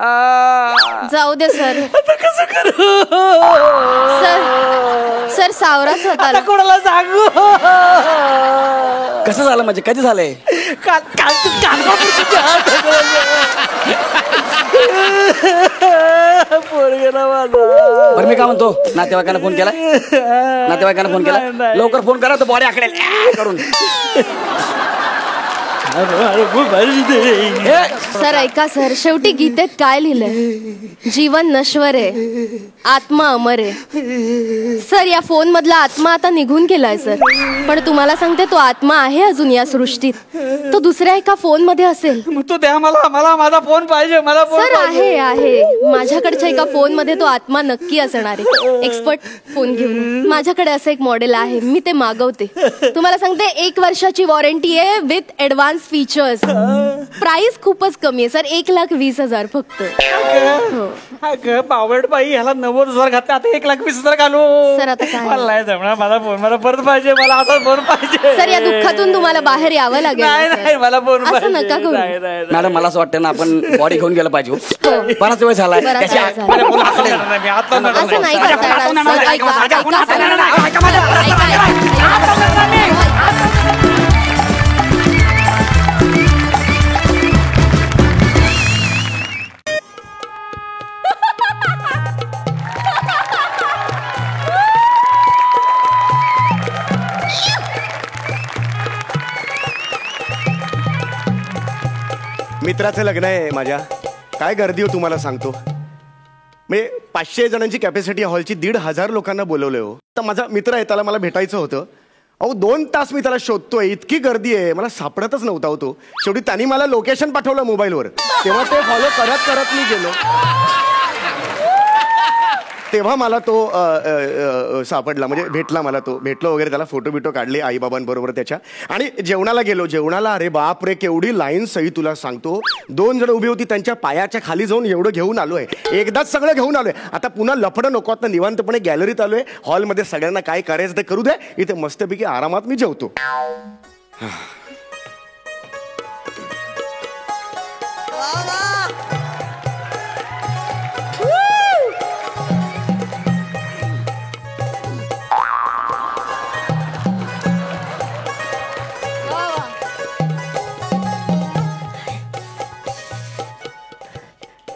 जाऊ दे सर. आता कसं करू? सर सावरा आता स्वतःला. कोणाला सांगू? कसं झालं म्हणजे कधी झालंय? फोन गेला माझा. बरं मी काय म्हणतो, नातेवाईकांना फोन केलाय? नातेवाईकांना फोन केला? नाही. लवकर फोन करा तर बॉडी आकडेल करून. सर ऐका सर, शेवटी गीतेत काय लिहिलंय? जीवन नश्वर आहे, आत्मा अमर आहे. सर या फोन मधला आत्मा आता निघून गेलाय सर, पण तुम्हाला सांगते तो आत्मा आहे अजून या सृष्टीत. तो दुसऱ्या एका फोन मध्ये असेल. मग तू द्या मला, मला माझा फोन पाहिजे, मला फोन सर आहे माझ्याकडच्या एका फोन मध्ये तो आत्मा नक्की असणार आहे. एक्सपर्ट फोन घेऊन माझ्याकडे असं एक मॉडेल आहे, मी ते मागवते. तुम्हाला सांगते 1 वर्षाची वॉरंटी आहे विथ ऍडव्हान्स फीचर्स. प्राइस खूपच कमी आहे सर, 1,20,000 फक्त. पावड बाई ह्याला 90,000 घातले, आता 1,20,000 घालू. सर, आता काय? मला नाही जमणार, माझा फोन मला परत पाहिजे, मला असा फोन पाहिजे. सर या दुःखातून तुम्हाला बाहेर यावं लागेल. नाही सर. नाही मला फोन असं पाहिजे. नका करू. नाही, नाही, नाही. मॅडम मला असं वाटतं ना आपण बॉडी घेऊन गेलं पाहिजे. बराच वेळ झालाय. बराच त्याची वेळ झाला. माझ्या फोन हातात नाही, मी हातात नाही. असं नाही माझ्या करता फोन हातात येणार. नाही, सर, माझ्या ऐका, फोन हातात ऐका, नाही, सर. ऐका माझ्या. मित्राचं लग्न आहे माझ्या. काय गर्दी हो तुम्हाला सांगतो. मी 500 जणांची कॅपॅसिटी हॉलची 1,500 लोकांना बोलवलंय हो. तर माझा मित्र आहे, त्याला मला भेटायचं होतं. अहो 2 तास मी त्याला शोधतोय, इतकी गर्दी आहे, मला सापडतच नव्हता होतो. शेवटी त्यांनी मला लोकेशन पाठवलं मोबाईलवर, तेव्हा ते फॉलो करत करत मी गेलो. तेव्हा मला तो सापडला, म्हणजे भेटला मला तो. भेटलो वगैरे, त्याला फोटो बिटो काढले आईबाबांबरोबर त्याच्या. आणि जेवणाला गेलो. जेवणाला अरे बाप रे केवढी लाईन सही तुला सांगतो. 2 जण उभी होती, त्यांच्या पायाच्या खाली जाऊन एवढं घेऊन आलोय. एकदाच सगळं घेऊन आलोय. आता पुन्हा लफडं नको. आता निवांतपणे गॅलरीत आलोय. हॉलमध्ये सगळ्यांना काय करायचं ते करू दे. इथे मस्तपैकी आरामात मी जेवतो.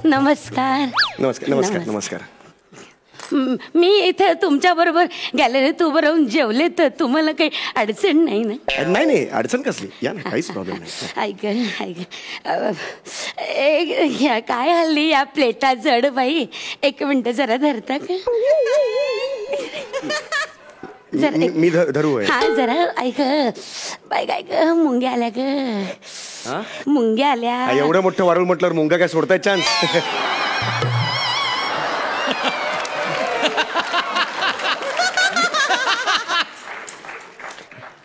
नमस्कार. नमस्कार नमस्कार नमस्कार. मी इथे तुमच्या बरोबर गॅलरीत उभं राहून जेवले, तर तुम्हाला काही अडचण नाही ना? नाही नाही, अडचण कसली, या ना, काहीच प्रॉब्लेम नाही. ऐक काय हल्ली या प्लेटा जड बाई. 1 मिनिट जरा धरता का? जरा मी धरू आहे. हा जरा ऐक बाई. काय ग मुंग्या आल्या ग, मुंग्या आल्या. एवढं मोठं वारुळ म्हटल्यावर मुंगा काय सोडताय चान्स?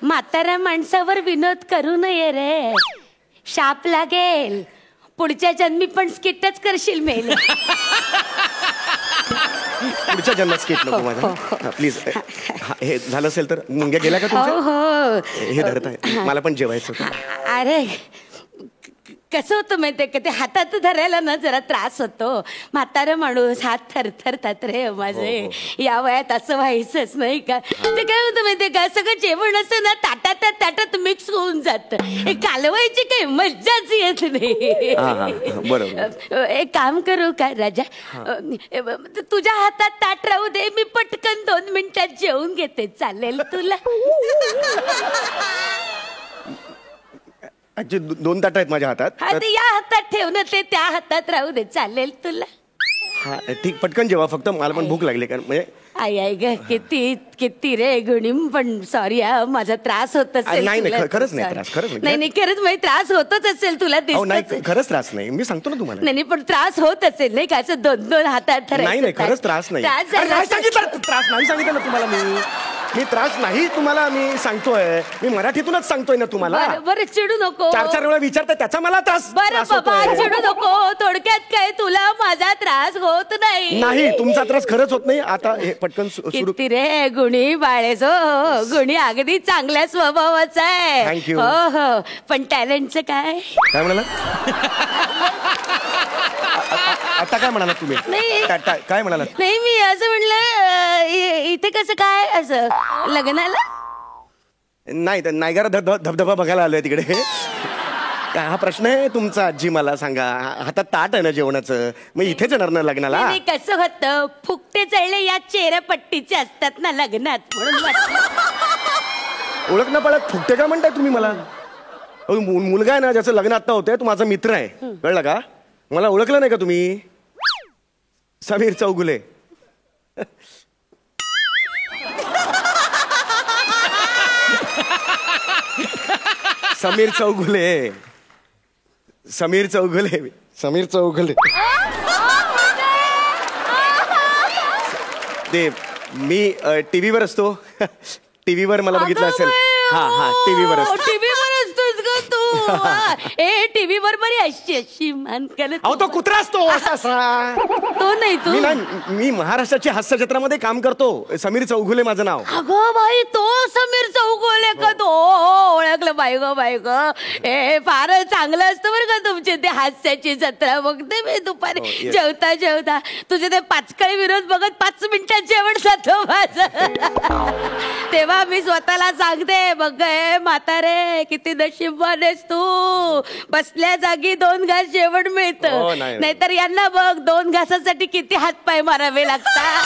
म्हाताऱ्या माणसावर विनोद करू नये रे, शाप लागेल. पुढच्या जन्मी पण स्किटच करशील मेले. पुढच्या जन्मात स्किट नको माझ्या प्लीज. हे झालं असेल तर मुंग्या गेल्या का हो तुमच्या? हो. हे धरत आहे, मला पण जेवायचं होतं. अरे कसं होतं माहितीये का, ते हातात धरायला ना जरा त्रास होतो. म्हातारा माणूस, हात थरथरतात रे माझे. या वयात असं व्हायचंच नाही का. ते काय होतं माहितीये का, सगळं जेवण असं ना ताटात मिक्स होऊन जातं. हे कालवायची काही मज्जाच येत नाही. बरोबर. एक काम करू का राजा, तुझ्या हातात ताट राहू दे, मी पटकन 2 मिनिटात जेवून घेते, चालेल तुला? ऍक्च्युली 2 ताट आहेत माझ्या हातात. हा ते या हातात ठेवणं, ते त्या हातात राहू दे, चालेल तुला? हा ठीक, पटकन जेवा, फक्त मला पण भूक लागली. कारण म्हणजे आई ग, किती रे गुणीम. पण सॉरी हा, माझा त्रास होत असेल. नाही तुला. नाही, खरंच नाही त्रास, खरंच नाही नाही, खरंच म्हणजे त्रास होतच असेल तुला, नाही दिसतच. खरंच त्रास नाही, मी सांगतो ना तुम्हाला. नाही पण त्रास होत असेल नाही का, असं 2 हातात धरायचं. नाही नाही, खरंच त्रास नाही. त्रास झाला त्रास नाही सांगितलं ना तुम्हाला मी. मी त्रास नाही तुम्हाला मी सांगतोय, मी मराठीतूनच सांगतोय ना तुम्हाला. बरं चिडू नको. 4 वेळा विचारताय त्याचा मला त्रास बरं बाबा होतोय. चिडू नको. थोडक्यात काय तुला माझा त्रास होत नाही. नाही तुमचा त्रास खरंच होत नाही. आता हे पटकन सुरू. किती रे गुणी बाळेस हो. गुणी अगदी चांगल्या स्वभावाचा आहे. Thank you. हो हो पण टॅलेंटचं काय? काय म्हणाला आता काय म्हणाला तुम्ही? नाही. काय म्हणाला? नाही मी असं म्हणलं इथे कसं काय असं लग्नाला? नाही नायगारा धबधबा बघायला आलोय तिकडे. काय हा प्रश्न आहे तुमचा आजी? मला सांगा, हातात ताट आहे ना जेवणाचं, मग इथेच येणार ना लग्नाला? नाही, कसं होतं फुकटे चढले या चेहऱ्यापट्टीचे असतात ना लग्नात म्हणून वाटलं. ओळख ना पडत फुकटे का म्हणताय तुम्ही मला? मुलगा आहे ना ज्याचं लग्न आता होतंय तो माझा मित्र आहे, कळलं का? मला ओळखलं नाही का तुम्ही? समीर चौगुले. समीर चौगुले. समीर चौगुले. समीर चौगुले. ते मी टीव्हीवर असतो. टीव्हीवर मला बघितलं असेल. हा टीव्हीवर असतो. टीव्हीवर असतोस का तू? ए टीव्हीवर बरी अशी अशी मान करत. अहो तो कुत्रा असतो असा. तो नाही तू. मी महाराष्ट्राची हास्य जत्रामध्ये काम करतो. समीर चौगुले माझं नाव. अगं बाई तो समीर चौगुले का तो? ओळखलं बाई ग. ए फारच चांगलं असतं बरं का तुमचे ते हास्याची जत्रा. बघते मी दुपारी जेवता तुझे ते पाचकळी विरोध बघत 5 मिनिटात जेवण जातो माझं. तेव्हा मी स्वतःला सांगते बघ म्हातारे किती नशीबवान आहेस तू. बसल्या जागी 2 घास जेवण मिळतं. नाहीतर यांना बघ 2 घासासाठी किती हातपाय मारावे लागतात.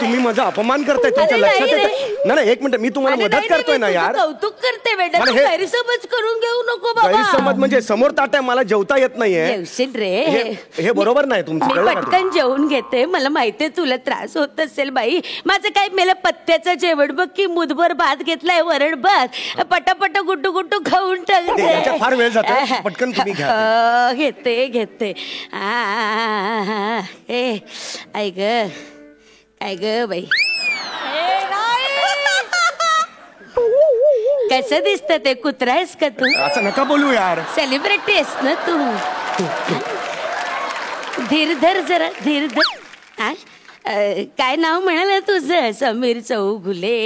तुम्ही माझा अपमान करताय. तुमच्या लक्षात येतं? नाही 1 मिनिट मी तुम्हाला मदत करतोय ना यार. कौतुक करते बेटा. गैरसमज करून घेऊ नको बाबा. गैरसमज म्हणजे समोर ताट आहे, मला जेवता येत नाहीये. जेवशील रे. हे बरोबर नाही तुमचं. मी पटकन जेवून घेते. मला माहितीये तुला त्रास होत असेल बाई. माझं काय मेला पत्त्याचं जेवण बघ की मुठभर भात घेतलाय वरण भात पटापट गुट्टू खाऊन टाकते. फार वेळ जातो. पटकन तुम्ही घ्या. घेते. ऐक काय ग बाई कसं दिसत ते? कुत्रा आहेस का तू? असं नका बोलू यार. सेलिब्रिटी आहेस ना तू. धीर धर जरा धीर धर. काय नाव म्हणाल तुझं? समीर चौगुले.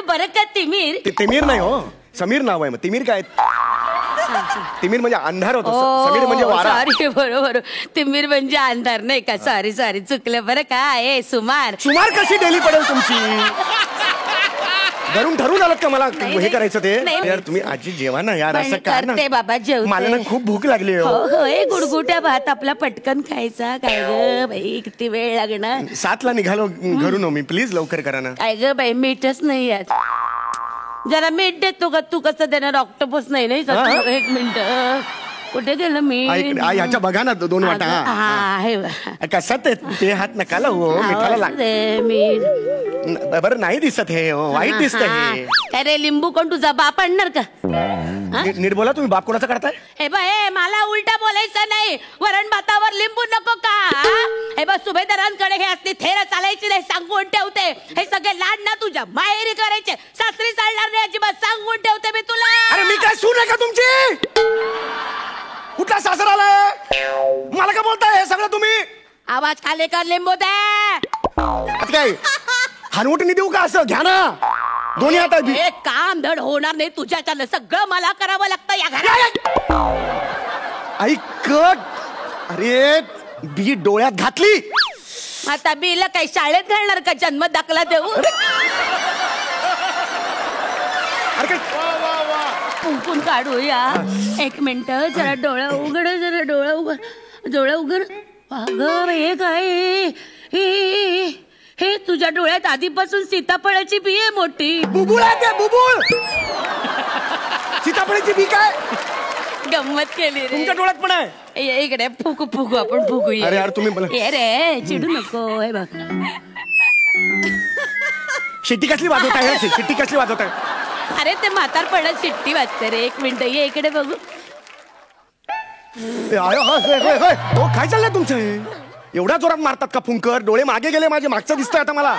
बरं का तिमीर? तिमीर नाही हो, समीर नाव आहे. मग तिमीर काय? तिमीर म्हणजे अंधार होतो. समीर म्हणजे वारा. सॉरी बरोबर. तिमीर म्हणजे अंधार नाही का? सॉरी चुकलं बरं का. सुमार कशी डेली पडेल तुमची? घरून ठरवून आलात का मला हे करायचं ते? यार तुम्ही आजी जेवा ना यार. असं करते बाबा जेवते. मला ना खूप भूक लागली. हो गुडगुट्या भात आपला पटकन खायचा. काय ग बाई किती वेळ लागणार? 7ला निघालो घरून. मी प्लीज लवकर करा ना. काय ग बाई मीठच नाही यात. जरा मीठ देतो का? तू कसं देणार? ऑक्टोपस नाही का? 1 मिनिट कुठे गेलं मीठ? ह्याच्या बघा ना 2 वाटा. आहे कसा ते हात नका लावू. मिठाला मीठ बरं नाही दिसत हे. वाईट दिसत हे. काय रे लिंबू कोण तुझा बाप आणणार का? नीट बोला. तुम्ही बाप कोणाचा काढताय? हे बाय मला उलटा बोलायचं नाही. वरण भातावर लिंबू नको का? हे बघ सुभेदारांकडे हे असली थेर चालायची नाही. सांगून ठेवते. हे सगळे लाड ना तुझ्या माहेरी करायचे. सासरी चालणार नाही अजिबात. सांगून ठेवते मी तुला. अरे मी काय सून आहे का तुमची? कुठला सासर आलाय? मला का बोलताय हे सगळं तुम्ही? आवाज खाली कर. लिंबू दे. आता काय हनवटीने देऊ का? असं घ्या ना. दोन्ही हातात. एक काम धड होणार नाही तुझ्याच्यानं. सगळं मला करावं लागतं या घरात. ऐक. अरे बी डोळ्यात घातली. आता बीला काही शाळेत घालणार का? जन्म दाखला देऊ? अरे कुंकून काढूया. 1 मिनिट जरा डोळा उघड. डोळा उघड. अगं हे काय? हे तुझ्या डोळ्यात आधीपासून सीताफळाची बी आहे मोठी. बुबुळ आहे ते. बुबुळ. सीताफळाची बी काय? गंमत केली रे. तुमच्या डोळ्यात पण आहे? इकडे फुकू आपण फुकूया. अरे यार तुम्ही ये रे चिडू नको. हे बघ शिट्टी कसली वाजवताय? शिट्टी कसली वाजवताय? अरे ते म्हातारपणात शिट्टी वाजते रे. 1 मिनिट ये इकडे बघू. हो काय चाललंय तुमचं हे? एवढ्या जोरात मारतात का फुंकर? डोळे मागे गेले माझे, मागचं दिसतंय आता मला.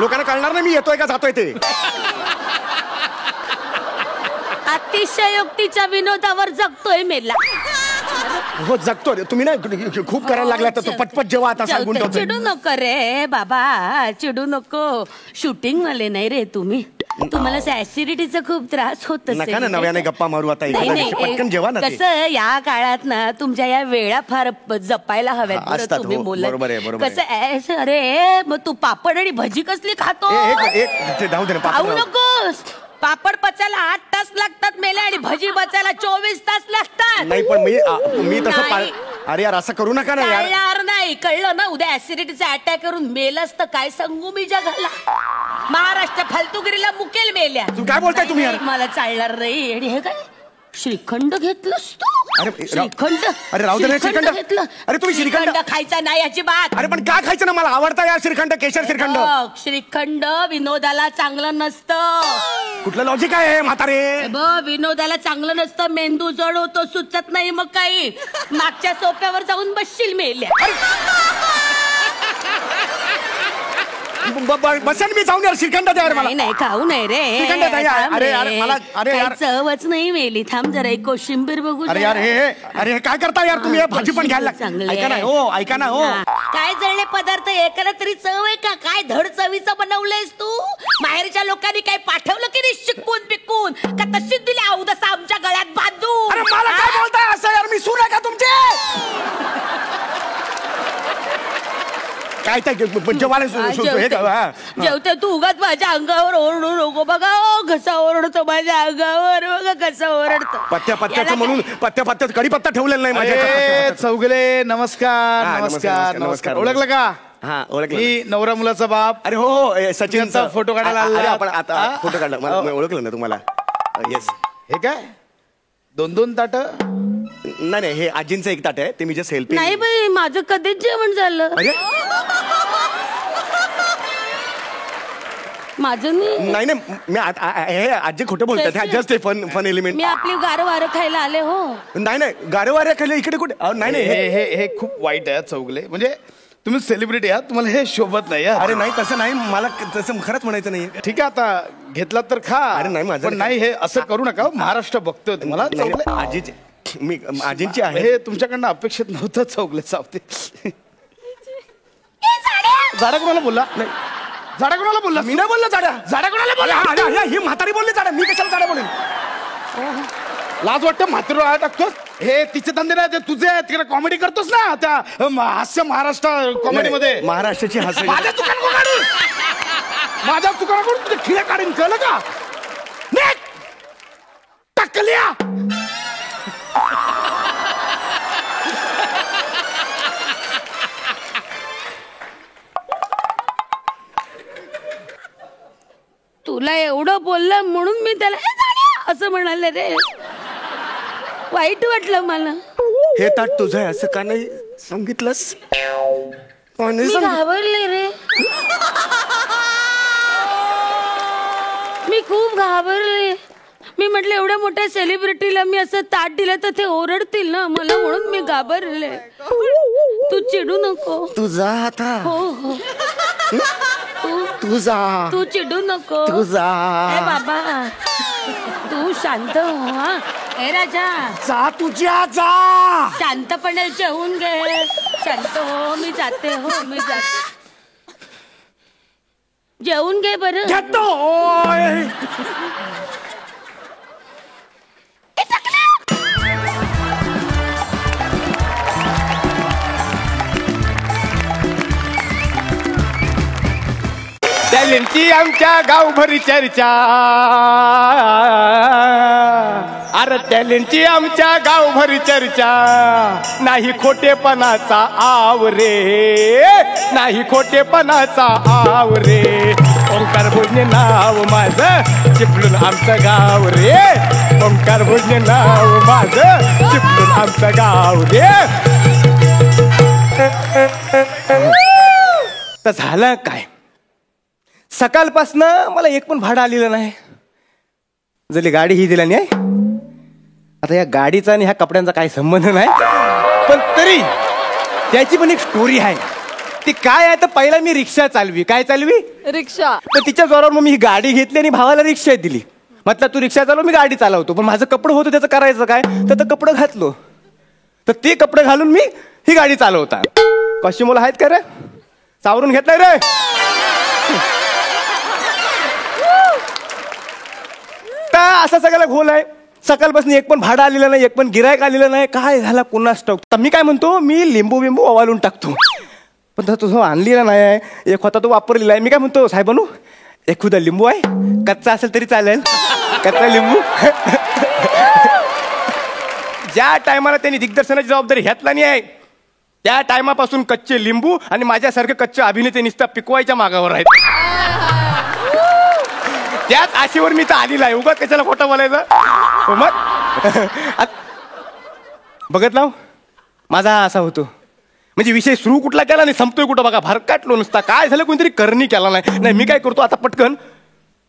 लोकांना कळणार नाही मी येतोय का जातोय ते. अतिशयोक्तीच्या विनोदावर जगतोय मेला. हो जगतो रे. तुम्ही ना खूप करायला लागला तर पटपट जेव्हा आता सांगून ठेवतो. चिडू नको रे बाबा, चिडू नको. शूटिंग वाले नाही रे तुम्ही. तुम्हाला ऍसिडिटीचा खूप त्रास होत नका ना नव्याने गप्पा मारू आता. पटकन जेवा ना. कसं या काळात ना तुमच्या या वेळा फार जपायला हव्यात बरं. असतात, तुम्ही हो, बोलत बरोबर आहे, बरोबर आहे. कसं अरे मग तू पापड आणि भजी कसली खातो? जाऊ दे ना. खाऊ नकोस. पापड पचायला 8 तास लागतात मेले आणि भजी पचायला 24 तास लागतात. नाही पण मी तसं नाही. अरे यार असं करू नका ना यार. चालणार नाही, कळलं ना? उद्या ऍसिडिटीचा अटॅक करून मेलच तर काय सांगू मी जगाला. महाराष्ट्र फालतूगिरीला मुकेल मेल्या. तू काय बोलताय तुम्ही यार? मला चालणार नाही. आणि हे काय श्रीखंड घेतलंस तू? अरे श्रीखंड. अरे राहू दे ना श्रीखंड. घेतलं. अरे तुम्ही श्रीखंड खायचा नाही याची बात. अरे पण काय खायचं ना, मला आवडतं यार श्रीखंड, केशर श्रीखंड. श्रीखंड विनोदाला चांगलं नसतं. कुठलं लॉजिक आहे म्हातारे? विनोदाला चांगलं नसतं. मेंदू जड होतो, सुचत नाही मग काही. मागच्या सोफ्यावर जाऊन बसशील मेल्या. बसन मी जाऊन यार श्रीखंड द्या यार मला. नाही खाऊ नाही रे. श्रीखंड द्या यार. अरे यार मला अरे यार चवच नाही मेली. थांब जरा एक कोशिंबीर बघू. अरे यार हे काय करता यार तुम्ही? भाजी पण घ्यायला ऐका ना हो, ऐका ना हो. काय जळले पदार्थ एकाला तरी चव आहे का? काय धड चवीचं बनवलंयस तू? माहेरच्या लोकांनी काय पाठवलं की नाही शिकून बिकून? का तशीच दिली औदस आमच्या गळ्यात बांधून? अरे मला काय बोलताय असं यार? मी सून आहे का तुमचे? काय जेवते तू उगाच माझ्या अंगावर ओरडू नको. बघा कसा ओरडतो माझ्या अंगावर. बघा कसा ओरडतो. पत्त्याचं म्हणून पत्त्यात कडीपत्ता ठेवलेला नाही माझ्या. चौगले नमस्कार. नमस्कार, नमस्कार. ओळखलं का? हा ओळखलं. मी नवरा मुलाचा बाप. अरे हो सचिनचा फोटो काढायला आला. आपण आता फोटो काढला. मला ओळखलं ना तुम्हाला? येस. हे काय 2-2 ताट? नाही हे आजींचं एक ताट आहे, ते मी जस्ट हेल्प. नाही बाई माझं कधीच जेवण झालं. अरे माझं नाही मी हे आजी खोटं बोलतात. Just fun element. मी आपली गारवारं खायला आले. हो नाही गारेवारे खाली इकडे कुठे? नाही हे खूप वाईट आहे चौगले. म्हणजे तुम्ही सेलिब्रिटी आहात, तुम्हाला हे शोभत नाही. अरे नाही तसं नाही, मला तसं खरंच म्हणायचं नाही. ठीक आहे आता घेतला तर खा. अरे नाही माझं पण नाही हे असं करू नका. महाराष्ट्र बघतोय तुम्हाला. चौगले आजीची मी आजींची आहे. हे तुमच्याकडनं अपेक्षित नव्हतं चौगले सावते. झाडा कोणाला बोलला? नाही झाडा कोणाला बोलला? मी नाही बोललो झाडा. झाडा कोणाला बोलला? ही म्हातारी बोलली झाडा. मी कशाला झाडा बोलेन? लाज वाटतं म्हातारी आळ टाकतोस. हे तिचे धंदे नाही, ते तुझे आहेत. तिकडे कॉमेडी करतोस ना त्या हास्य महाराष्ट्र कॉमेडी मध्ये. महाराष्ट्राची हास्य. माझ्या दुकानाकडून काढून, माझ्या दुकानाकडून तुझे खिळे काढून, कळलं का? टाकल्या तुला एवढं बोललं म्हणून मी त्याला "ए, झाड्या!" असं म्हणाले रे. वाईट वाटलं मला. हे ताट तुझं आहे असं का नाही सांगितलंस? मी घाबरले रे. मी खूप घाबरले. मी म्हटलं एवढ्या मोठ्या सेलिब्रिटीला मी असं ताट दिलं तर ते ओरडतील ना मला, म्हणून मी घाबरले. तू चिडू नको. तुझा आता. हो हो तुझा. तू चिडू नको. तुझा. ए बाबा तू शांत हो. हा ए राजा जा तुझ्या जा. शांतपणे जेवून घे. शांत हो. मी जाते. हो मी जाते. जेवून घे बरं. घेतो. टॅलेंटची आमच्या गावभरी चर्चा. अरे टॅलेंटची आमच्या गावभरी चर्चा. नाही खोटेपणाचा आव रे, नाही खोटेपणाचा आव रे. ओंकार भोजने नाव माझं, चिपळूण आमचं गाव रे. ओंकार भोजने नाव माझं, चिपळूण आमचं गाव रे. तर झालं काय? सकाळपासनं मला एक पण भाडं आलेलं नाही. जरी गाडी ही दिला नाही. आता आता या गाडीचा आणि ह्या कपड्यांचा काही संबंध नाही, पण तरी त्याची पण एक स्टोरी आहे. ती काय आहे तर पहिला मी रिक्षा चालवी. काय चालवी? रिक्षा. तर तिच्या जोरावर मग मी ही गाडी घेतली आणि भावाला रिक्षा दिली. म्हटलं तू रिक्षा चालव, मी गाडी चालवतो. पण माझं कपडं होतं, त्याचं करायचं काय, तर कपडं घातलो. तर ते कपडे घालून मी ही गाडी चालवता. कॉस्ट्युम आहेत का रे? सावरून घेतलाय रे. असा सगळा घोल आहे. सकाळपासून एक पण भाडं आलेलं नाही, एक पण गिरायक आलेलं नाही. काय झाला कुणास ठाऊक. तर मी काय म्हणतो, मी लिंबू बिंबू ओवाळून टाकतो. पण तो तुझं आणलेला नाही आहे, एक होता तो वापरलेला आहे. मी काय म्हणतो, साहेबानू एखादा लिंबू आहे, कच्चा असेल तरी चालेल, कच्चा लिंबू. ज्या टायमाला त्यांनी दिग्दर्शनाची जबाबदारी घेतला नाही आहे, त्या टायमापासून कच्चे लिंबू आणि माझ्यासारखे कच्चे अभिनेते नुसतं पिकवायच्या मागावर आहेत. त्याच आशेवर मी तर आलेला आहे. उगाच कशाला खोटं बोलायचं. मग बघत लाव माझा असा होतो, म्हणजे विषय सुरू कुठला केला नाही, संपतोय कुठं बघा. भरकाटलो नुसता. काय झालं, कोणतरी करणी केला नाही. मी काय करतो आता पटकन,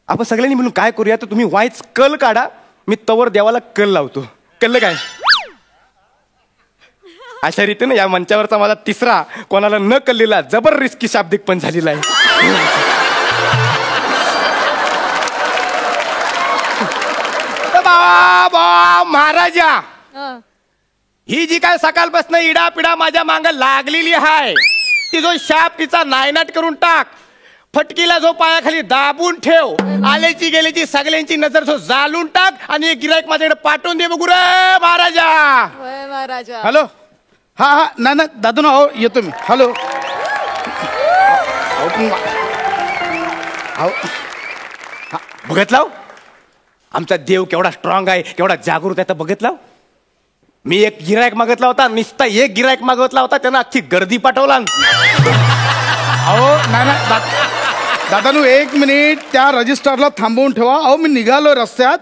आपण सगळ्यांनी मिळून काय करूया, तर तुम्ही वाईच कल काढा, मी तवर देवाला कल लावतो. कळलं काय? अशा रीतीने या मंचावरचा माझा तिसरा कोणाला न कळलेला जबर रिस्की शाब्दिक पण झालेला आहे. महाराजा, ही जी काय सकाळपासून इडा पिडा माझ्या मांग लागलेली आहे, ती जो शाप तिचा नायनाट करून टाक. फटकीला जो पायाखाली दाबून ठेव. आल्याची गेल्याची सगळ्यांची नजर जो जाळून टाक आणि एक गिराईक माझ्याकडे पाठवून दे बघू रे महाराजा. महाराजा. हॅलो. हा नाही दादू ना, हो येतो मी. हॅलो. बघत लाव आमचा देव केवढा स्ट्रॉंग आहे, केवढा जागृत आहे. तर बघत लाव, मी एक गिरायक मागितला होता, नुसता एक गिरायक मागितला होता, त्यानं अख्खी गर्दी पाठवला. अहो नाही दादानू, एक मिनिट त्या रजिस्टरला थांबवून ठेवा. अहो मी निघालो रस्त्यात.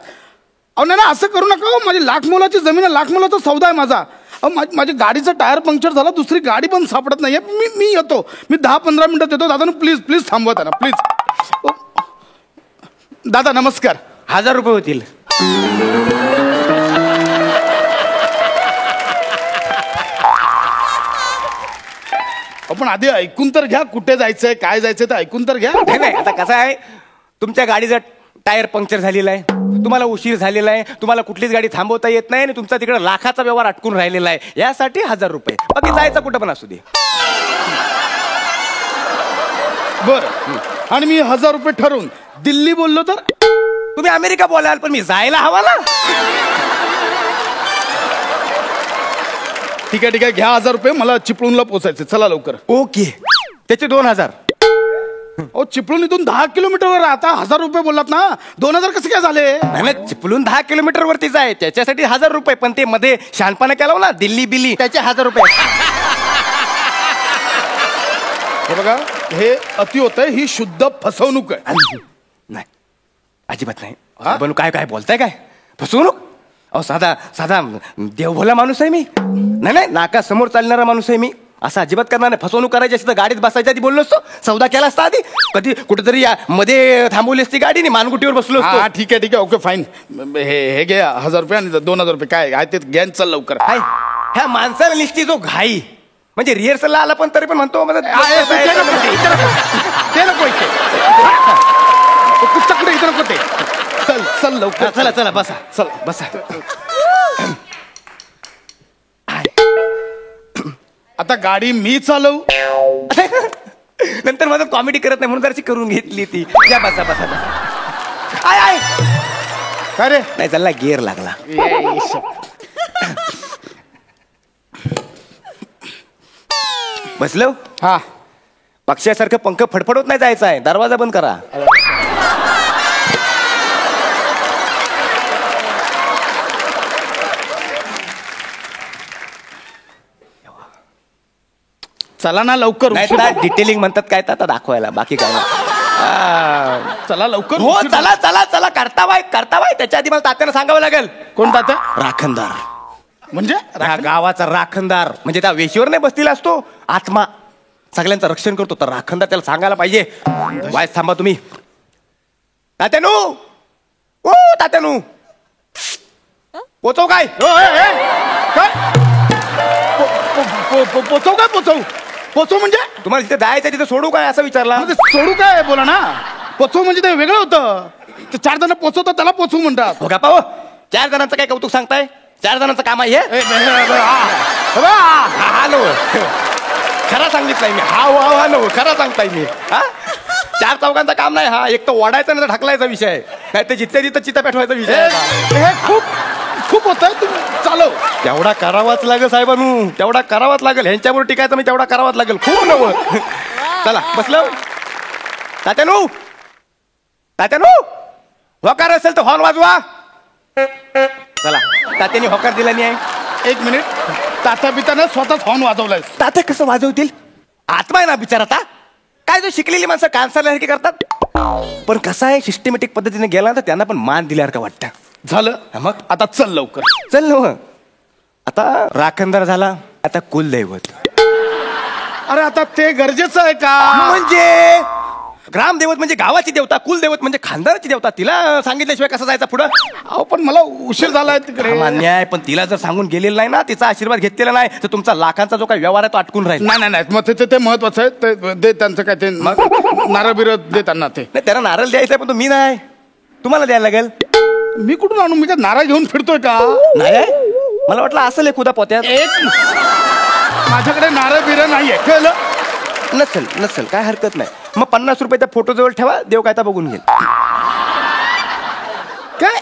अहो नाही असं करू नका. माझी लाख मोलाची जमीन आहे, लाख मोलाचा सौदा आहे माझा. अहो माझ्या गाडीचा टायर पंक्चर झाला, दुसरी गाडी पण सापडत नाहीये. मी येतो, मी 10-15 मिनिटात येतो. दादानू प्लीज थांबवा त्यांना प्लीज. दादा नमस्कार. 1000 रुपये होतील. आपण आधी ऐकून तर घ्या, कुठे जायचंय काय जायचंय ते ऐकून तर घ्या. नाही आता कसं आहे, तुमच्या गाडीचा टायर पंक्चर झालेला आहे, तुम्हाला उशीर झालेला आहे, तुम्हाला कुठलीच गाडी थांबवता येत नाही आणि तुमचा तिकडे लाखाचा व्यवहार अटकून राहिलेला आहे. यासाठी 1000 रुपये. बाकी जायचं कुठं पण असू दे. बर. आणि मी 1000 रुपये ठरवून दिल्ली बोललो तर तुम्ही अमेरिका बोलाल, पण मी जायला हवा ना. ठीक आहे घ्या 1000 रुपये. मला चिपळूणला पोहोचायचं, चला लवकर. ओके. त्याचे 2000. ओ चिपळूण इथून 10 किलोमीटरवर. आता 1000 रुपये बोललात ना, 2000 कसे काय झाले? नाही चिपळूण 10 किलोमीटर वरतीच आहे, त्याच्यासाठी 1000 रुपये. पण ते मध्ये शहाणपणा केला ना, दिल्ली बिल्ली, त्याचे 1000 रुपये. हे बघा, हे अति होत आहे. ही शुद्ध फसवणूक आहे. नाही अजिबात नाही. बनू काय बोलताय, काय फसवणूक? अहो साधा देवभोला माणूस आहे मी. नाही नाका समोर चालणारा माणूस आहे मी. असं अजिबात करणार नाही. फसवणूक करायची असती तर गाडीत बसायच्या आधी बोललो असतो, सौदा केला असता आधी. कधी कुठेतरी मध्ये थांबवली असती गाडी आणि मानगुटीवर बसलो असतो. ठीक आहे ओके फाईन. हे घे 1000 रुपये आणि 2000 रुपये काय आहे ते घ्या, चल लवकर. ह्या माणसाला निश्चित जो घाई, म्हणजे रिहर्सलला आला पण तरी पण म्हणतो कुठच्याकडे इथं नको ते. चल लवकर. चला बसा. आता गाडी मी चालवू. नंतर माझं कॉमेडी करत नाही म्हणून जराशी करून घेतली ती. या बसा. आय काय रे? नाही चालला, गिअर लागला. बसलो. हा पक्षासारखं पंख फडफडत नाही जायचं आहे. दरवाजा बंद करा. चला ना लवकर. डिटेलिंग म्हणतात काय तर दाखवायला, बाकी काय नाही. चला लवकर. हो चला. करतावाय त्याच्या आधी मला तात्यानं सांगावं लागेल. कोण तात्या? राखणदार. म्हणजे गावाचा राखणदार, म्हणजे त्या वेशीवर नाही बसलेला असतो आत्मा, सगळ्यांचं रक्षण करतो. तर राखणदार त्याला सांगायला पाहिजे. वायस थांबा तुम्ही. तात्यानू पोचव काय काय पोचव काय पोचव म्हणजे तुम्हाला तिथे जायचं तिथे सोडू काय असं विचारला म्हणजे सोडू काय बोला ना. पोचव म्हणजे ते वेगळं होतं. ते 4 जण पोचवतात त्याला पोचव म्हणतात. हो का पाहो 4 जणांचं काय कौतुक सांगताय 4 जणांचं काम आहे हे हा नो खरा सांगितलंय मी हा नो खरा सांगताय मी हा 4 चौघांचं काम नाही हा एक तर ओढायचा नाही तर ढकलायचा विषय आहे नाही तर जिथे तिथं चिता पेटवायचा विषय आहे. हे खूप खूप होत आहे. तुम्ही चालव. तेवढा करावाच लागेल साहेबांनू तेवढा करावाच लागेल ह्यांच्यावर टिकायचं मी तेवढा करावाच लागेल खूप नवं चला बसलो तात्यानू होकार असेल तर हॉर्न वाजवा चला तात्याने होकार दिला नाही आहे 1 मिनिट. तात्या पिताने स्वतःच हॉर्न वाजवलाय. तात्या कसं वाजवतील आत्मा आहे ना बिचारा आता काय जो शिकलेली माणसं कानसारल्यासारखी करतात पण कसं आहे सिस्टमॅटिक पद्धतीने गेला तर त्यांना पण मान दिल्यासारखं वाटतं झालं मग आता चल लवकर. चल न आता राखणदार झाला आता कुलदैवत अरे आता ते गरजेचं आहे का. म्हणजे ग्रामदैवत म्हणजे गावाची देवता कुलदैवत म्हणजे खानदाराची देवता तिला सांगितल्याशिवाय कसं जायचं पुढं अहो पण मला उशीर झालाय तिकडे. मान्य आहे पण तिला जर सांगून गेलेलं नाही ना तिचा आशीर्वाद घेतलेला नाही तर तुमचा लाखांचा जो काही व्यवहार आहे तो अटकून राहील. नाही मग ते महत्वाचं आहे. ते दे त्यांचं काय ते नारळ बिरळ दे त्यांना. ते नाही त्याला नारळ द्यायचा आहे पण तो मी नाही तुम्हाला द्यायला लागेल. मी कुठून आणू. मी काय नारळ घेऊन फिरतोय का. नाही मला वाटलं असेल एक उदा पोत्यात माझ्याकडे नारळ बिरळ नाहीये कळलं. नसेल काय हरकत नाही मग 50 रुपये त्या फोटो जवळ ठेवा देव काय बघून घेईल. काय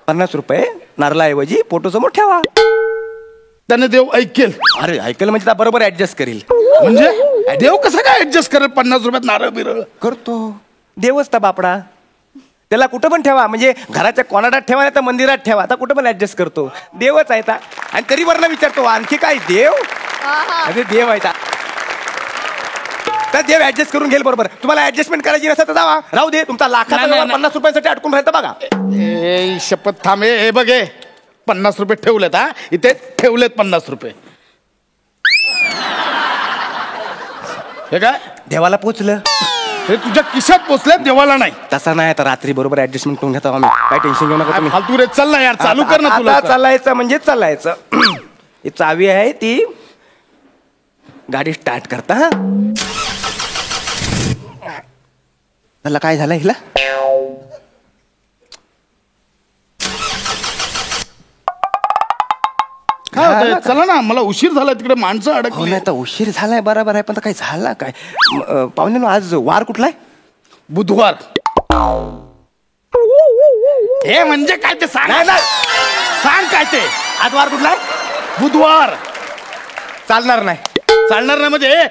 50 रुपये नारळाऐवजी फोटो समोर ठेवा त्याने देव ऐकेल. अरे ऐकलं म्हणजे त्या बरोबर ऍडजस्ट करील. म्हणजे देव कसं काय ऍडजस्ट करेल 50 रुपयात नारळ बिरळ. करतो देवच तर बापडा त्याला कुठं पण ठेवा म्हणजे घराच्या कोणाडात ठेवा नाही तर मंदिरात ठेवा आता कुठं पण ऍडजस्ट करतो देवच आहे ता. आणि तरी वरनं विचारतो आणखी काय देव अरे देव आहे ता. तर देव ऍडजस्ट करून घेईल बरोबर. तुम्हाला ऍडजस्टमेंट करायची नसेल तर जावा राहू दे तुमचा लाखाचा व्यवहार 50 रुपयांसाठी अडकून राहतं बघा. ए शपथ थांब. हे बघ 50 रुपये ठेवलेत. हा इथे ठेवलेत 50 रुपये. हे काय देवाला पोचलं हे तुझ्या खिशात पोचले देवाला नाही. तसा नाही आता रात्री बरोबर ऍडजस्टमेंट करून घेतो आम्ही काय टेन्शन घेऊ नका तुम्ही. फालतू रे चल ना यार चालू कर ना तुला. आता चालायचं म्हणजे चालायचं. ही चावी आहे ती गाडी स्टार्ट करता हा त्याला काय झालं हिला चला ना मला उशीर झाला तिकडे माणसं अडकली. नाही तर उशीर झालाय बरोबर आहे पण काय झाला काय पाहुणे आज वार कुठलाय बुधवार. हे म्हणजे काय ते सांग. सांग काय ते. आज वार कुठलाय बुधवार. चालणार नाही म्हणजे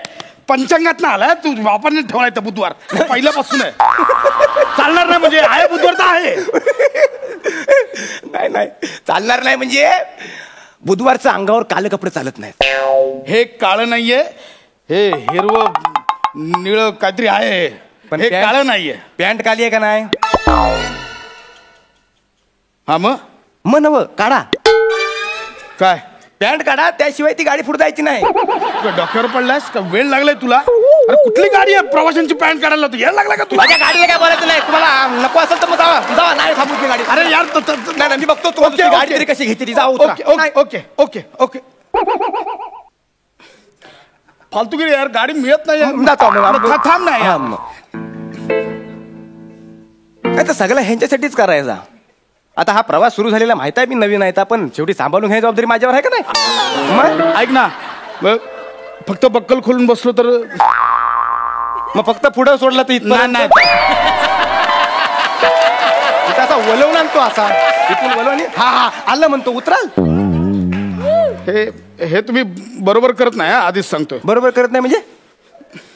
पंचांगात ना आलाय तू वापरने ठेवलाय तर बुधवार पहिल्यापासून आहे. चालणार नाही म्हणजे आहे बुधवार तर आहे. नाही चालणार नाही म्हणजे बुधवारचं अंगावर काळे कपडे चालत नाहीत. हे काळं नाहीये हे हिरवं निळ काहीतरी आहे पण हे काळं नाहीये. पॅन्ट काली आहे का नाही. हा मग नव काढा काय पॅन्ट काढा त्याशिवाय ती गाडी पुढे जायची नाही. डॉक्टर पडलास का वेळ लागलाय तुला. अरे कुठली गाडी आहे प्रवाशांची पॅन्ट काढायला तू यायला लागला का तुला. माझ्या गाडीला काय बोलायचं नाही तुम्हाला नको असेल तर मग जावा नाही थांबू मी गाडी. अरे यार नाही मी बघतो तुमची गाडी तरी कशी घेतली जाऊ. ओके फालतूगिरी यार गाडी मिळत नाही. थांब नाही नाही तर सगळं ह्यांच्यासाठीच करायचा. आता हा प्रवास सुरू झालेला माहित आहे मी नवीन आहे पण शेवटी सांभाळून घ्यायची जबाबदारी माझ्यावर आहे का नाही. ऐक ना फक्त बक्कल खोलून बसलो तर मग फक्त पुढं सोडला तर इथं नाही असा वलवून आणतो असा इथून वलवून हा आलं म्हणतो उतराल. हे तुम्ही बरोबर करत नाही आधीच सांगतोय. बरोबर करत नाही म्हणजे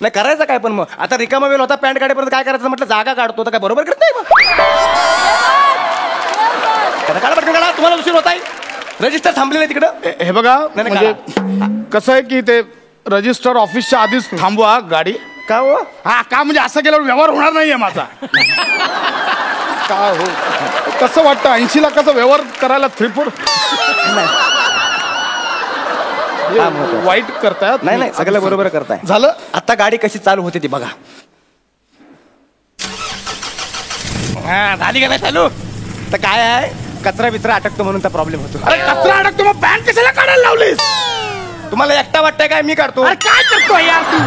नाही करायचं काय पण मग आता रिकामा वेळ होता पॅन्ट काढेपर्यंत काय करायचं म्हटलं जागा काढतो तर काय बरोबर करत नाही काढा पटकन काढा तुम्हाला उशीर होत आहे. रजिस्टर थांबलेलं तिकडं. हे बघा म्हणजे कसं आहे की ते रजिस्टर ऑफिसच्या आधीच थांबवा गाडी. का हो हा का म्हणजे असं केल्यावर व्यवहार होणार नाहीये माझा. का हो कसं वाटतं 80 लाखाचा व्यवहार करायला 3-4 वाईट करतायत. नाही सगळं बरोबर करताय. झालं आता गाडी कशी चालू होते ती बघा. झाली का नाही चालू तर काय आहे कचरा बिचरा अटकतो म्हणून तर प्रॉब्लेम होतो. अरे कचरा अडकतो मग पॅन्ट कशाला काढायला लावलीस? तुम्हाला एकटा वाटतंय काय मी काढतो? अरे काय करतो यार तू?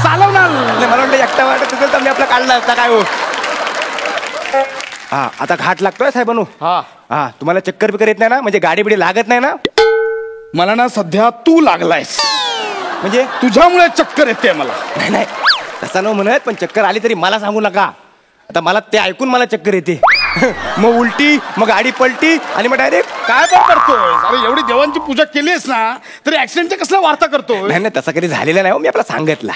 चालवणार. नाही, मला वाटलं एकटा वाटत असेल तर मी आपला काढला असता काय हो. हा आता घाट लागतोय साहेबांनो. हा हा तुम्हाला चक्कर बिकर येत नाही ना? म्हणजे गाडी बिडी लागत नाही ना? मला ना सध्या तू लागलायस, म्हणजे तुझ्यामुळे चक्कर येते मला. नाही नाही तसं न म्हणत, पण चक्कर आली तरी मला सांगू नका. आता मला ते ऐकून मला चक्कर येते. मग उलटी, मग गाडी पलटी आणि मग डायरेक्ट. काय पण करतोय? अरे एवढी देवांची पूजा केलीस ना तरी ऍक्सिडेंटच्या कसल्या वार्ता करतोय? नाही नाही तसं कधी झालेलं नाही हो, मी आपला सांगितला.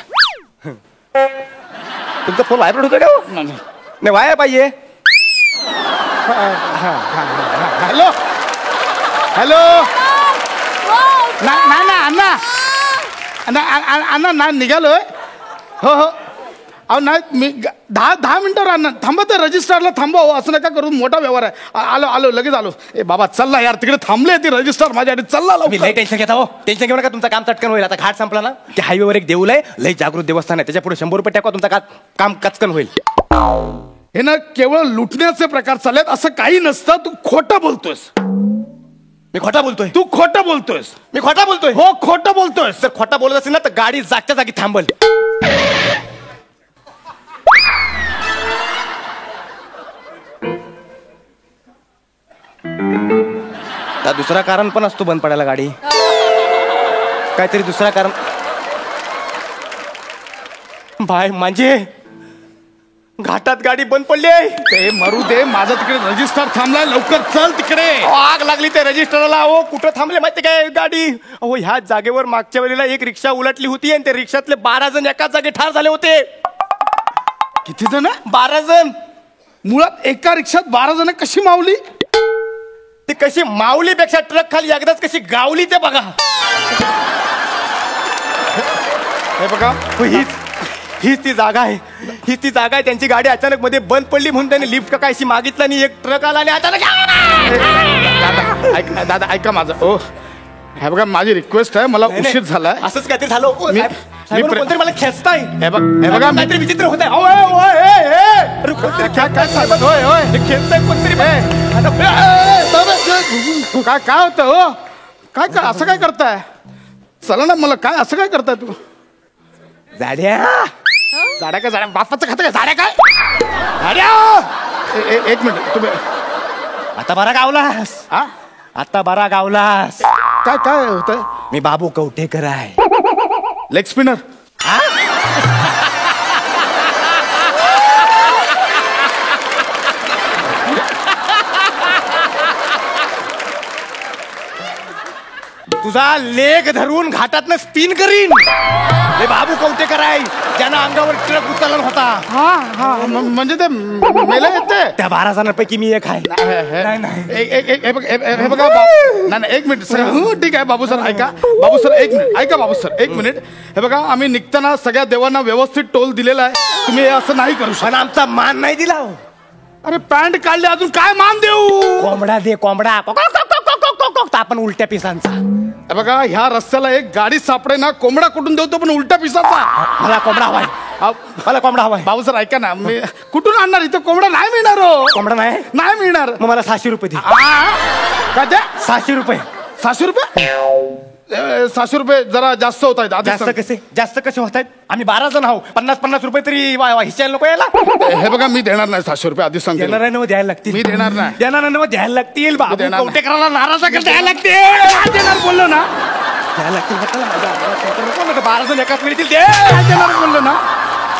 तुमचा फोन व्हायब्रेट होतो का हो? नाही व्हायला पाहिजे. Hello hello. नाही ना अण्णा, अण्णा नाही निघालोय. हो हो अहो नाही मी 10 मिनिटावर अण्णा थांबा. तर रजिस्ट्रारला थांबव, असं नका करून, मोठा व्यवहार आहे. आलो लगेच आलो. ए बाबा चल यार, तिकडे थांबले ती रजिस्ट्रार माझ्यासाठी. चल मी लई टेन्शन घेता हो. टेन्शन घेऊ नका, तुमचं काम चटकन होईल. आता घाट संपला ना, त्या हायवेवर एक देऊळ आहे, लई जागृत देवस्थान आहे, त्याच्या पुढे 100 रुपये टाका, तुमचं काम कचकन होईल. हे ना केवळ लुटण्याचे प्रकार चालत, असं काही नसतं. तू खोटं बोलतोयस. मी खोटा बोलतोय? तू खोटं बोलतोयस. मी खोटा बोलतोय? हो खोटं बोलतोयस. जर खोटा बोलत असेल ना तर गाडी जागच्या जागी थांबल. तर दुसरा कारण पण असतो बंद पडायला गाडी. काहीतरी दुसरा कारण. बाय म्हणजे घाटात गाडी बंद पडली आहे. ते मरू दे, माझा तिकडे रजिस्टर थांबलाय, लवकर चल तिकडे. आग लागली त्या रजिस्टरला. हो कुठं थांबले माहिती काय गाडी? अहो ह्या जागेवर मागच्या वेळेला एक रिक्षा उलटली होती आणि त्या रिक्षातले 12 जण एकाच जागी ठार झाले होते. किती जण? 12 जण. मुळात एका रिक्षात 12 जण कशी मावली? ती कशी माऊलीपेक्षा ट्रक खाली एकदाच कशी गावली ते बघा. हे बघा हीच ती जागा आहे. हीच ती जागा आहे. त्यांची गाडी अचानक मध्ये बंद पडली म्हणून त्यांनी लिफ्ट का अशी मागितलं आणि एक ट्रक आला आणि अचानक. दादा ऐका माझं. ओ हे बघा माझी रिक्वेस्ट आहे, मला उशीर झालाय. असंच काहीतरी झालं. कोणतरी मला खेचताय. हे बघा काहीतरी विचित्र होत आहे. खेचताय कोणतरी. काय होतं हो? काय असं काय करताय? चला ना, मला काय असं काय करताय तू? जाड्या काय जाड्या? बापाचं खातं काय? जाड्या काय? जाड्या एक मिनिट. तुम्ही आता बरा गावलास. हा आता बरा गावलास. काय होतंय? मी बाबू कवठेकर आहे. Leg spinner. तुझा लेग धरून घाटातनं स्पिन करीन. हे बाबू कवठेकर आहे, ज्यानं अंगावर ट्रक उचलला होता. हा म्हणजे ते मेले येते. त्या 12 जणांपैकी मी एक आहे. हे बघा नाही एक मिनिट सर. ठीक आहे बाबू सर ऐका. बाबू सर एक मिनिट ऐका. बाबू सर एक मिनिट. हे बघा आम्ही निघताना सगळ्या देवांना व्यवस्थित टोल दिलेला आहे. तुम्ही असं नाही करू शकत. आमचा मान नाही दिला. अरे पॅन्ट काढले, अजून काय मान देऊ? कोंबडा दे कोंबडा. आपण उलट्या पिसांचा. हे बघा ह्या रस्त्याला एक गाडी सापडे ना, कोंबडा कुठून देतो पण उलट्या पिसाचा. मला कोंबडा हवाय. मला कोंबडा हवाय. बाबू सर ऐका ना, मी कुठून आणणार? इथं कोंबडा नाही मिळणार हो. कोंबडा नाही मिळणार. मग मला 600 रुपये दे. काय ते? 600 रुपये. 600 रुपये? 600 रुपये जरा जास्त होत आहेत. जास्त कसे होत आहेत? आम्ही 12 जण आहोत. 50 रुपये तरी हिशायला नको यायला. हे बघा मी देणार नाही 600 रुपये, आधीच सांगतो. देणार आहे द्यायला लागतील. मी देणार नाही. देणार आहे द्यायला लागतील. कवठेकराला नाराज द्यायला लागतील. देणार बोललो ना. द्यायला लागतील. 12 जण एकाच मिळतील. देणार बोललो ना.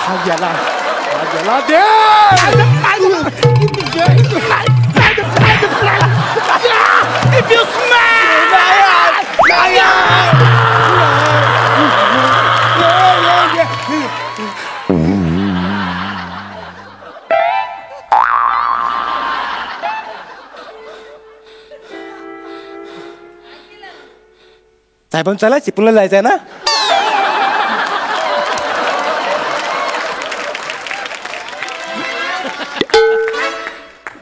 हा गेला दे. साहेब चला चिपळूणला जायचंय ना.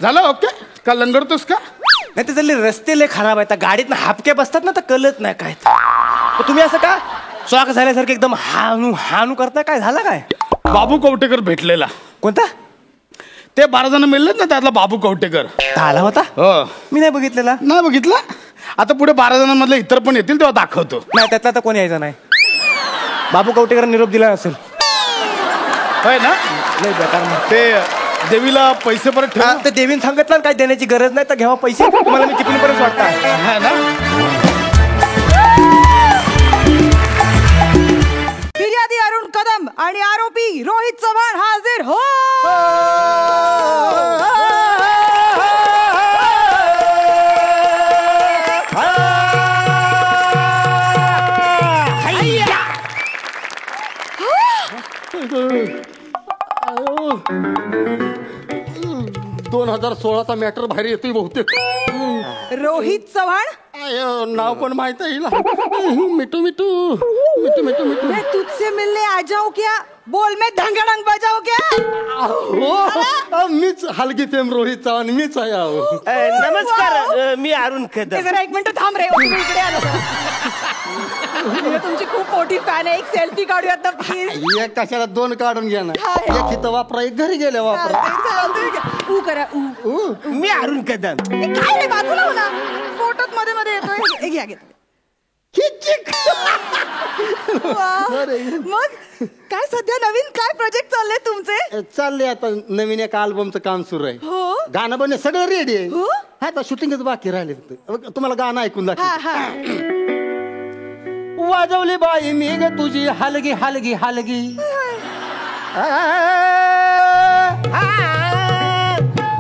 झालं ओके का? लंगडतोस का? नाही ते चालले रस्ते लय खराब आहेत. गाडीत हापके बसतात ना तर कळत नाही काय. तुम्ही असं का शॉक झाल्यासारखं एकदम हानू करताय? काय झालं काय? बाबू कवठेकर भेटलेला. कोणता? ते 12 जण मिळलेत ना, त्यातला बाबू कवटेकर. आला होता हो. मी नाही बघितलेला. नाही बघितलं. आता पुढे 12 जणांमधले इतर पण येतील तेव्हा दाखवतो. नाही त्यातला तर कोणी यायचं नाही. बाबू कवटेकर निरोप दिला असेल. होय ना. नाही बेकार मग. ते देवीला पैसे परत ठेव. ते देवीन सांगितलं काय देण्याची गरज नाही तर घ्यावा पैसे. तुम्हाला मी चिपळीपर्यंत वाटतं है ना. फिर्यादी अरुण कदम आणि आरोपी रोहित चव्हाण हाजीर हो. दोन 2016चा मॅटर बाहेर येतोय बहुतेक. रोहित चव्हाण नाव पण माहित आहे हिला. मिठू मिठू मिठू मिठू मिठू. मैं तुझसे मिलने आ जाऊं क्या, बोल में धंगड़ंग बजाऊ क्या. हो मीच हलगी फेम रोहित चव्हाण मीच आहे. अहो नमस्कार मी अरुण कदम. जरा एक मिनिट थांब रे. तुम्ही इकडे आलो. मी तुमची खूप मोठी फॅन आहे. एक सेल्फी काढूयात ना प्लीज. एक कशाला 2 काढून घ्या ना. एक इथं वापरा, एक घरी गेल्या वापरा. ऊ करा ऊ. मी अरुण कदम. काय रे बाजूला हो ना. फोटोत मध्ये मध्ये येतोय. हे घ्या घेत. मग काय सध्या नवीन काय प्रोजेक्ट चालले तुमचे. चालले आता नवीन एका अल्बमचं काम सुरू आहे. हो गाणं बनणे सगळं रेडी आहे. हो? आता शूटिंगच बाकी राहिले फक्त. तुम्हाला गाणं ऐकून दाखव. हा हा. वाजवली बाई मी ग तुझी हलगी हलगी हलगी.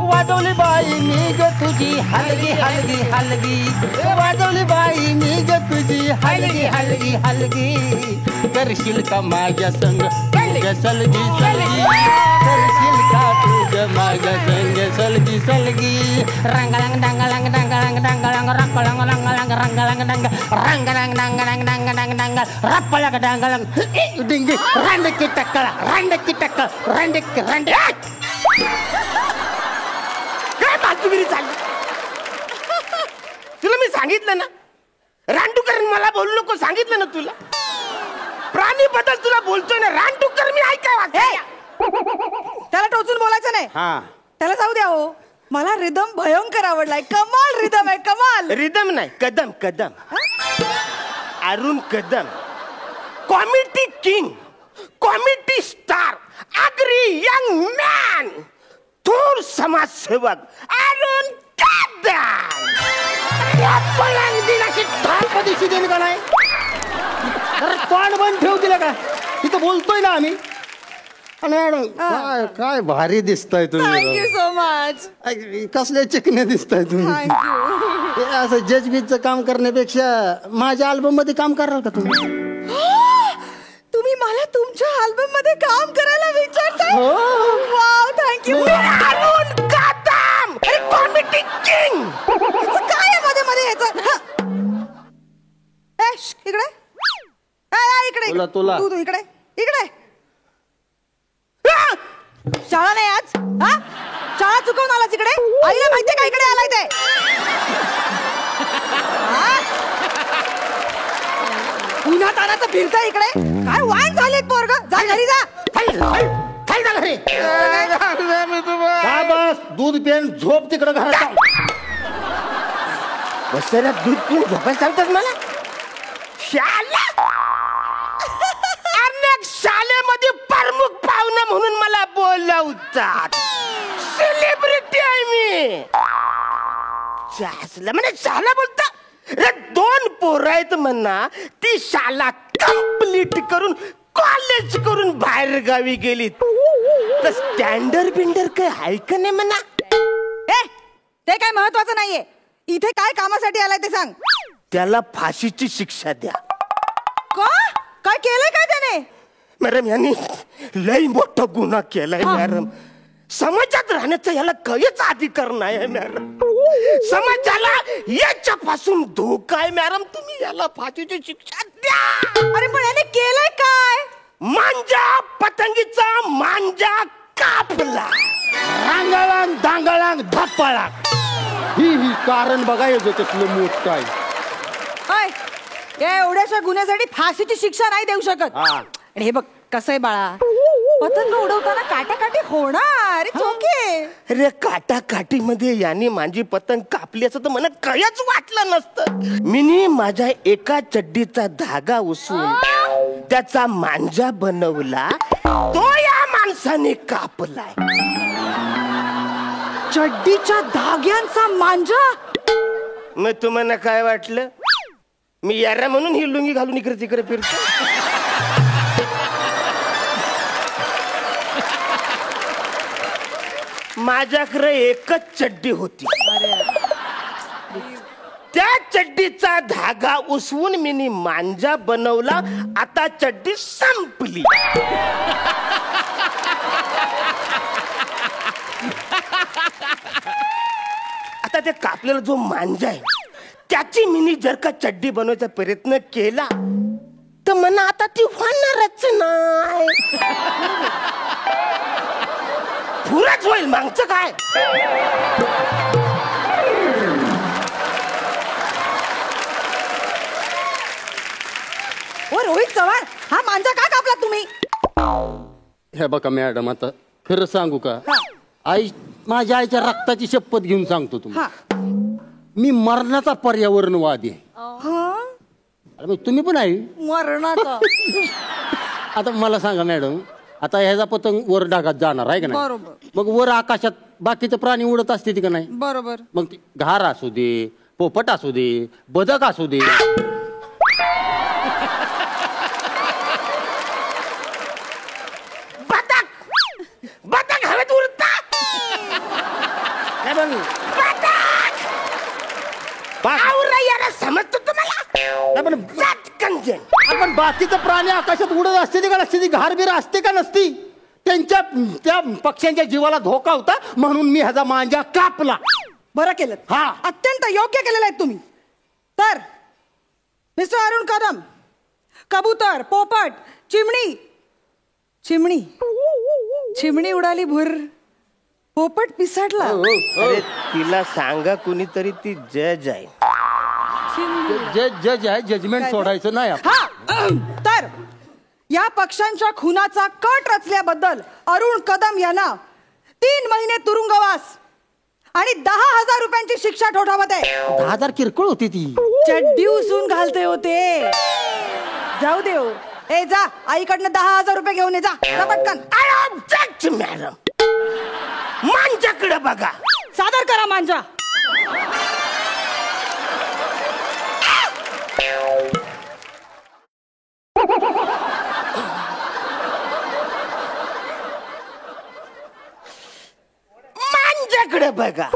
वाजवली बाई मी ग तुझी हलगी हलगी हलगी. वाजवली बाई मी ग तुझी हलगी हलगी हलगी. करशील का माझ्या संग सलगी सलगी. करशील का तुझ माझ्या संग सलगी सलगी. रंगलंग डंगलंग डंगलंग डंगलंग रंगलंग रंगलंग रंगलंग डंग रंगलंग डंगलंग डंग डंग डंग रप्पलंग डंगलंग डिंगी रंडकी टक्कळ रंडकी टक्कळ रंडकी रंड. काय बाजूगिरी चालली. तुला मी सांगितलं ना रानडुकर मला बोलू नको. सांगितलं ना तुला. प्राणी बद्दल तुला बोलतोय ना. रानडुकर मी ऐकाय. त्याला टोचून बोलायचं नाही. हा त्याला जाऊ द्या हो. मला रिदम भयंकर आवडलाय. कमाल रिदम आहे कमाल. रिदम नाही Kadam Kadam. Arun Kadam comedy king comedy star agree young man थोर समाजसेवक अरुण कदम. दिनाशी ठाप दिशी देईन का नाही. तोंड बंद ठेव दिलं का. तिथं बोलतोय ना आम्ही. मॅडम काय काय भारी दिसताय तुम्ही. Thank you so much. कसले चिकने दिसताय तुम्ही. थँक्यू. हे असं जजबीजचं काम करण्यापेक्षा माझ्या अल्बम मध्ये काम कराल का तुम्ही. तुम्ही मला तुमच्या अल्बम मध्ये काम करायला विचारताय. हो. Wow thank you. Arun Kadam comedy king. काय आहे मध्ये मध्ये याचं. इकडे इकडे तुला तुला तू इकडे इकडे. शाळा नाही आज. हा शाळा चुकवून आलास इकडे. आईला माहितीये का इकडे आलाय ते. पुन्हा तानाचं फिरताय इकडे. काय वाण झालेत पोरग. जा घरी जा. खाली जा घरी. बस दूध पेन झोप तिकडे घरात. बसऱ्या दूध पिऊन झोपायला सांगतात मला. शाला अनेक शाळेमध्ये प्रमुख पाहुणा म्हणून मला बोलवतात. सेलिब्रिटी आहे मी. म्हणजे शाला बोलता. 2 पोरं आहेत म्हणा. ती शाळा कंप्लीट करून कॉलेज करून बाहेर गावी गेली. तर स्टँडर्ड बिंडर काय आहे का नाही म्हणा. ते काय महत्वाचं नाहीये. इथे काय कामासाठी आलाय ते सांग. त्याला फाशीची शिक्षा द्या. का काय केलंय काय त्याने. मॅडम यांनी लई मोठा गुन्हा केलाय मॅडम. समाजात राहण्याचा याला काहीच अधिकार नाही आहे मॅडम. समाजाला याच्यापासून धोका आहे मॅडम. तुम्ही याला फाशीची शिक्षा द्या. अरे पण याने केलंय काय. मांजा पतंगीचा मांजा कापला. रांगाळांग दांगाळांग धप्पाळा. ही कारण बघायचं कसलं मोठं आहे. या एवढ्याशा गुन्ह्यासाठी फाशीची शिक्षा नाही देऊ शकत. आणि हे बघ कसं आहे बाळा. पतंग उडवताना काटाकाटी होणार. It's okay. अरे काटाकाटीमध्ये यांनी माझी पतंग कापली असं तर मला कायच वाटलं नसतं. मिनी माझ्या एका चड्डीचा धागा उसळून त्याचा मांजा बनवला, तो या माणसाने कापलाय. चड्डीच्या धाग्यांचा मांजा. मग तुम्हाला काय वाटलं मी यारा म्हणून ही लुंगी घालून इकडे तिकडे फिरतो? माझ्याकडे एकच चड्डी होती. त्या चड्डीचा धागा उसवून मी मांजा बनवला. आता चड्डी संपली. आता ते कापलेला जो मांजा आहे त्याची मिनी जर का चड्डी बनवायचा प्रयत्न केला तर मला आता ती होणारच नाही. पुराच होईल. मागचं काय? ओ रोहित चव्हाण, हा मांजा का कापला तुम्ही? हे बघा मॅडम, आता खरं सांगू का, आई माझ्या आईच्या रक्ताची शपथ घेऊन सांगतो तुम्हाला, मी मरणाचा पर्यावरणवादी आहे. अरे मग तुम्ही पण आहे मरणाचा. आता मला सांगा मॅडम, आता ह्याचा पतंग वर ढगात जाणार आहे का नाही? बरोबर. मग वर आकाशात बाकीचे प्राणी उडत असते का नाही? बरोबर. मग ते घार असू दे, पोपट असू दे, बदक असू दे, बदक हवेत उडता. समजतो तुम्हाला? पण बाकीचे प्राणी आकाशात उडत असते का नसते? घारबीर असते का नसती? त्यांच्या त्या पक्ष्यांच्या जीवाला धोका होता म्हणून मी ह्याचा मांजा कापला. बरं केलं. हा, अत्यंत योग्य केलेलं आहे तुम्ही. तर मिस्टर अरुण कदम, कबूतर, पोपट, चिमणी चिमणी चिमणी उडाली भुर, पोपट पिसाटला. अरे तिला सांगा कुणीतरी, ती जज आहे. जज आहे, जजमेंट सोडायचं नाही. हा, तर या पक्षांच्या खुनाचा कट रचल्याबद्दल अरुण कदम यांना 3 महिने तुरुंगवास आणि 10,000 रुपयांची शिक्षा ठोठावत आहे. 10,000 किरकोळ होती ती. चड्डी उसून घालते होते. जाऊ देव. ए जा, आईकडनं 10,000 रुपये घेऊन ये. जा पटकन. मॅडम, मांजाकडे बघा. सादर करा मांजा. मांजाकडे बघा.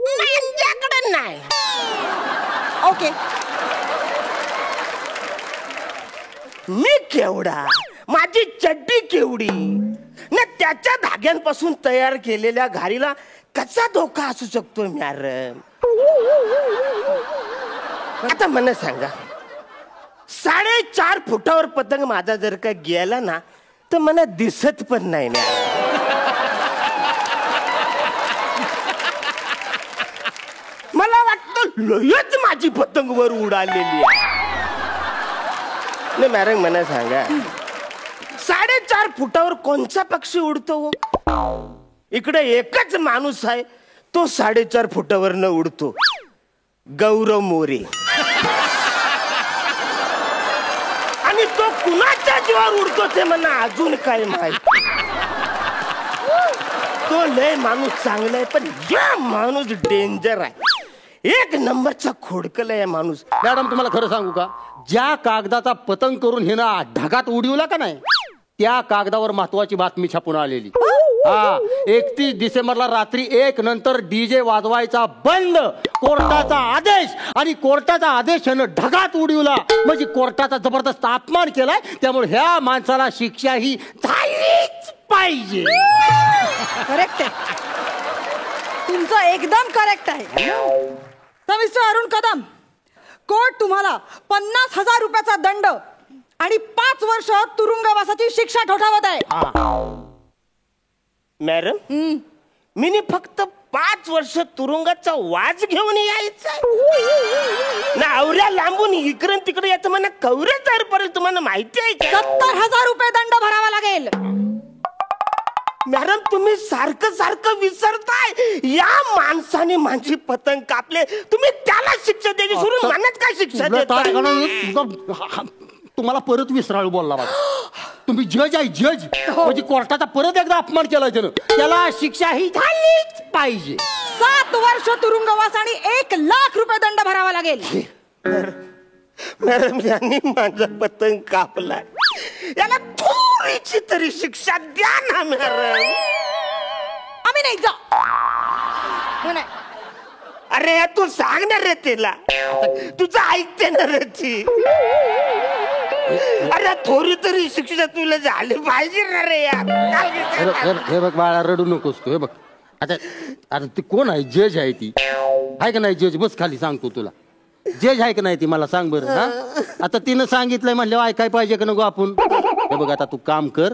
मांजाकडे नाही. ओके. मी केवढा, माझी चड्डी केवढी, ना त्याच्या धाग्यांपासून तयार केलेल्या घारीला कसा धोका असू शकतो मॅडम? आता मला सांगा, 4.5 फुटावर पतंग माझा जर का गेला ना तर मला दिसत पण नाही मॅडम. मला वाटतं लयच माझी पतंग वर उडालेली आहे. नाही मॅडम, मला सांगा, 4.5 फुटावर कोणचा पक्षी उडतो? इकडे एकच माणूस आहे, तो 4.5 फुटावर न उडतो, गौरव मोरे. आणि तो कुणाच्या जीवावर उडतो ते मला अजून काय माहिती. तो लय माणूस चांगला आहे, पण या माणूस डेंजर आहे. 1 नंबरचा खोडकल आहे माणूस. मॅडम, तुम्हाला खरं सांगू का, ज्या कागदाचा पतंग करून हे ना ढगात उडवला का नाही, त्या कागदावर महत्वाची बातमी छापून आलेली. हा, 31 डिसेंबरला रात्री 1 नंतर डीजे वाजवायचा बंद, कोर्टाचा आदेश. आणि कोर्टाचा आदेश ढगात उडवला म्हणजे कोर्टाचा जबरदस्त अपमान केलाय. त्यामुळे ह्या माणसाला शिक्षा ही झालीच पाहिजे. करेक्ट आहे, तुमचं एकदम करेक्ट आहे. तर मिस्टर अरुण कदम, कोर्ट तुम्हाला 50,000 रुपयाचा दंड आणि 5 वर्ष तुरुंगवासाची शिक्षा ठोठावत आहे. मॅडम, मी फक्त 5 वर्ष तुरुंगाचा वाज घेऊन यायचा ना? आवऱ्या लांबून इकडे तिकडे याचं मला कवरेज पर्यंत तुम्हाला माहिती आहे का? 70,000 रुपये दंड भरावा लागेल. तुम्ही सारखं सारखं विसरताय या माणसाने माझी पतंग कापले, तुम्ही त्याला शिक्षा द्यायची सोडून मनात काय शिक्षा देताय? तुम्हाला परत विसराळू बोलला बाबा. तुम्ही जज आहे जज, म्हणजे कोर्टाचा परत एकदा अपमान केला त्यानं. त्याला शिक्षा ही झालीच पाहिजे. 7 वर्ष तुरुंगवास आणि 1 लाख रुपये दंड भरावा लागेल. मॅडम, यांनी माझा पतंग कापलाय, याला थोडीशी तरी शिक्षा द्या ना मॅडम. आम्ही नाही जा. नाही. अरे तू सांगणार रे तिला, तुझं ऐकते ना रे ती. अरे थोडी तरी शिक्षा तुला झाली पाहिजे ना रे यार. हे बघ बाळा, रडू नकोस तू. हे बघ आता आता ती कोण आहे? जज आहे ती, आहे का नाही? जज बस खाली, सांगतो तुला. जज आहे का नाही ती मला सांग बरं. हा, आता तिनं सांगितलंय म्हणल्यावर ऐकाय पाहिजे का नको आपण? हे बघ आता तू काम कर,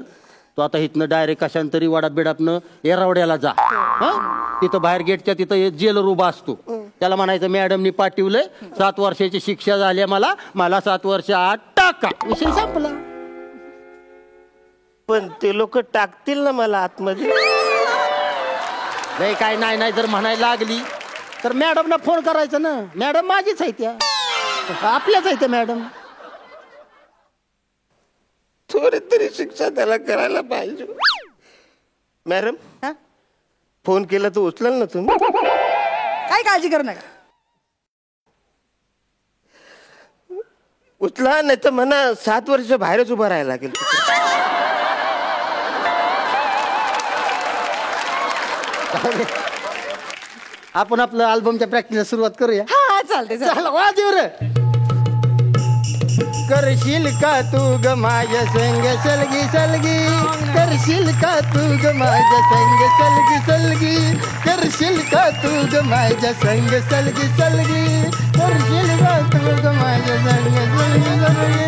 तू आता इथनं डायरेक्ट कशांतरी वाडात बिडापनं एरावड्याला जा. हा, तिथं बाहेर गेटच्या तिथं जेलर उभा असतो. त्याला म्हणायचं मॅडमनी पाठवलंय, 7 वर्षाची शिक्षा झाली मला 7 वर्ष आत टाका. विषय संपला. पण ते लोक टाकतील ना मला आतमध्ये? नाही काय नाही जर म्हणायला लागली तर मॅडमना फोन करायचा ना. मॅडम माझीच आहे, त्या आपल्याच आहे त्या मॅडम. थोडी तरी शिक्षा त्याला करायला पाहिजे. मॅडम, फोन केला तर उचलाल ना तुम्ही? काही काळजी करू नका. उचला, नाही तर म्हणा 7 वर्ष बाहेरच उभं राहायला लागेल. आपण आपलं अल्बमच्या प्रॅक्टिसला सुरुवात करूया. हा चालते. चला वाजव रे. करशील का तू ग माझ्या संग सलगी सलगी, करशील का तू ग माझ्या संग सलगी सलगी, करशील का तू ग माझ्या संग सलगी सलगी, करशील का तू ग माझ्या संग सलगी सलगी.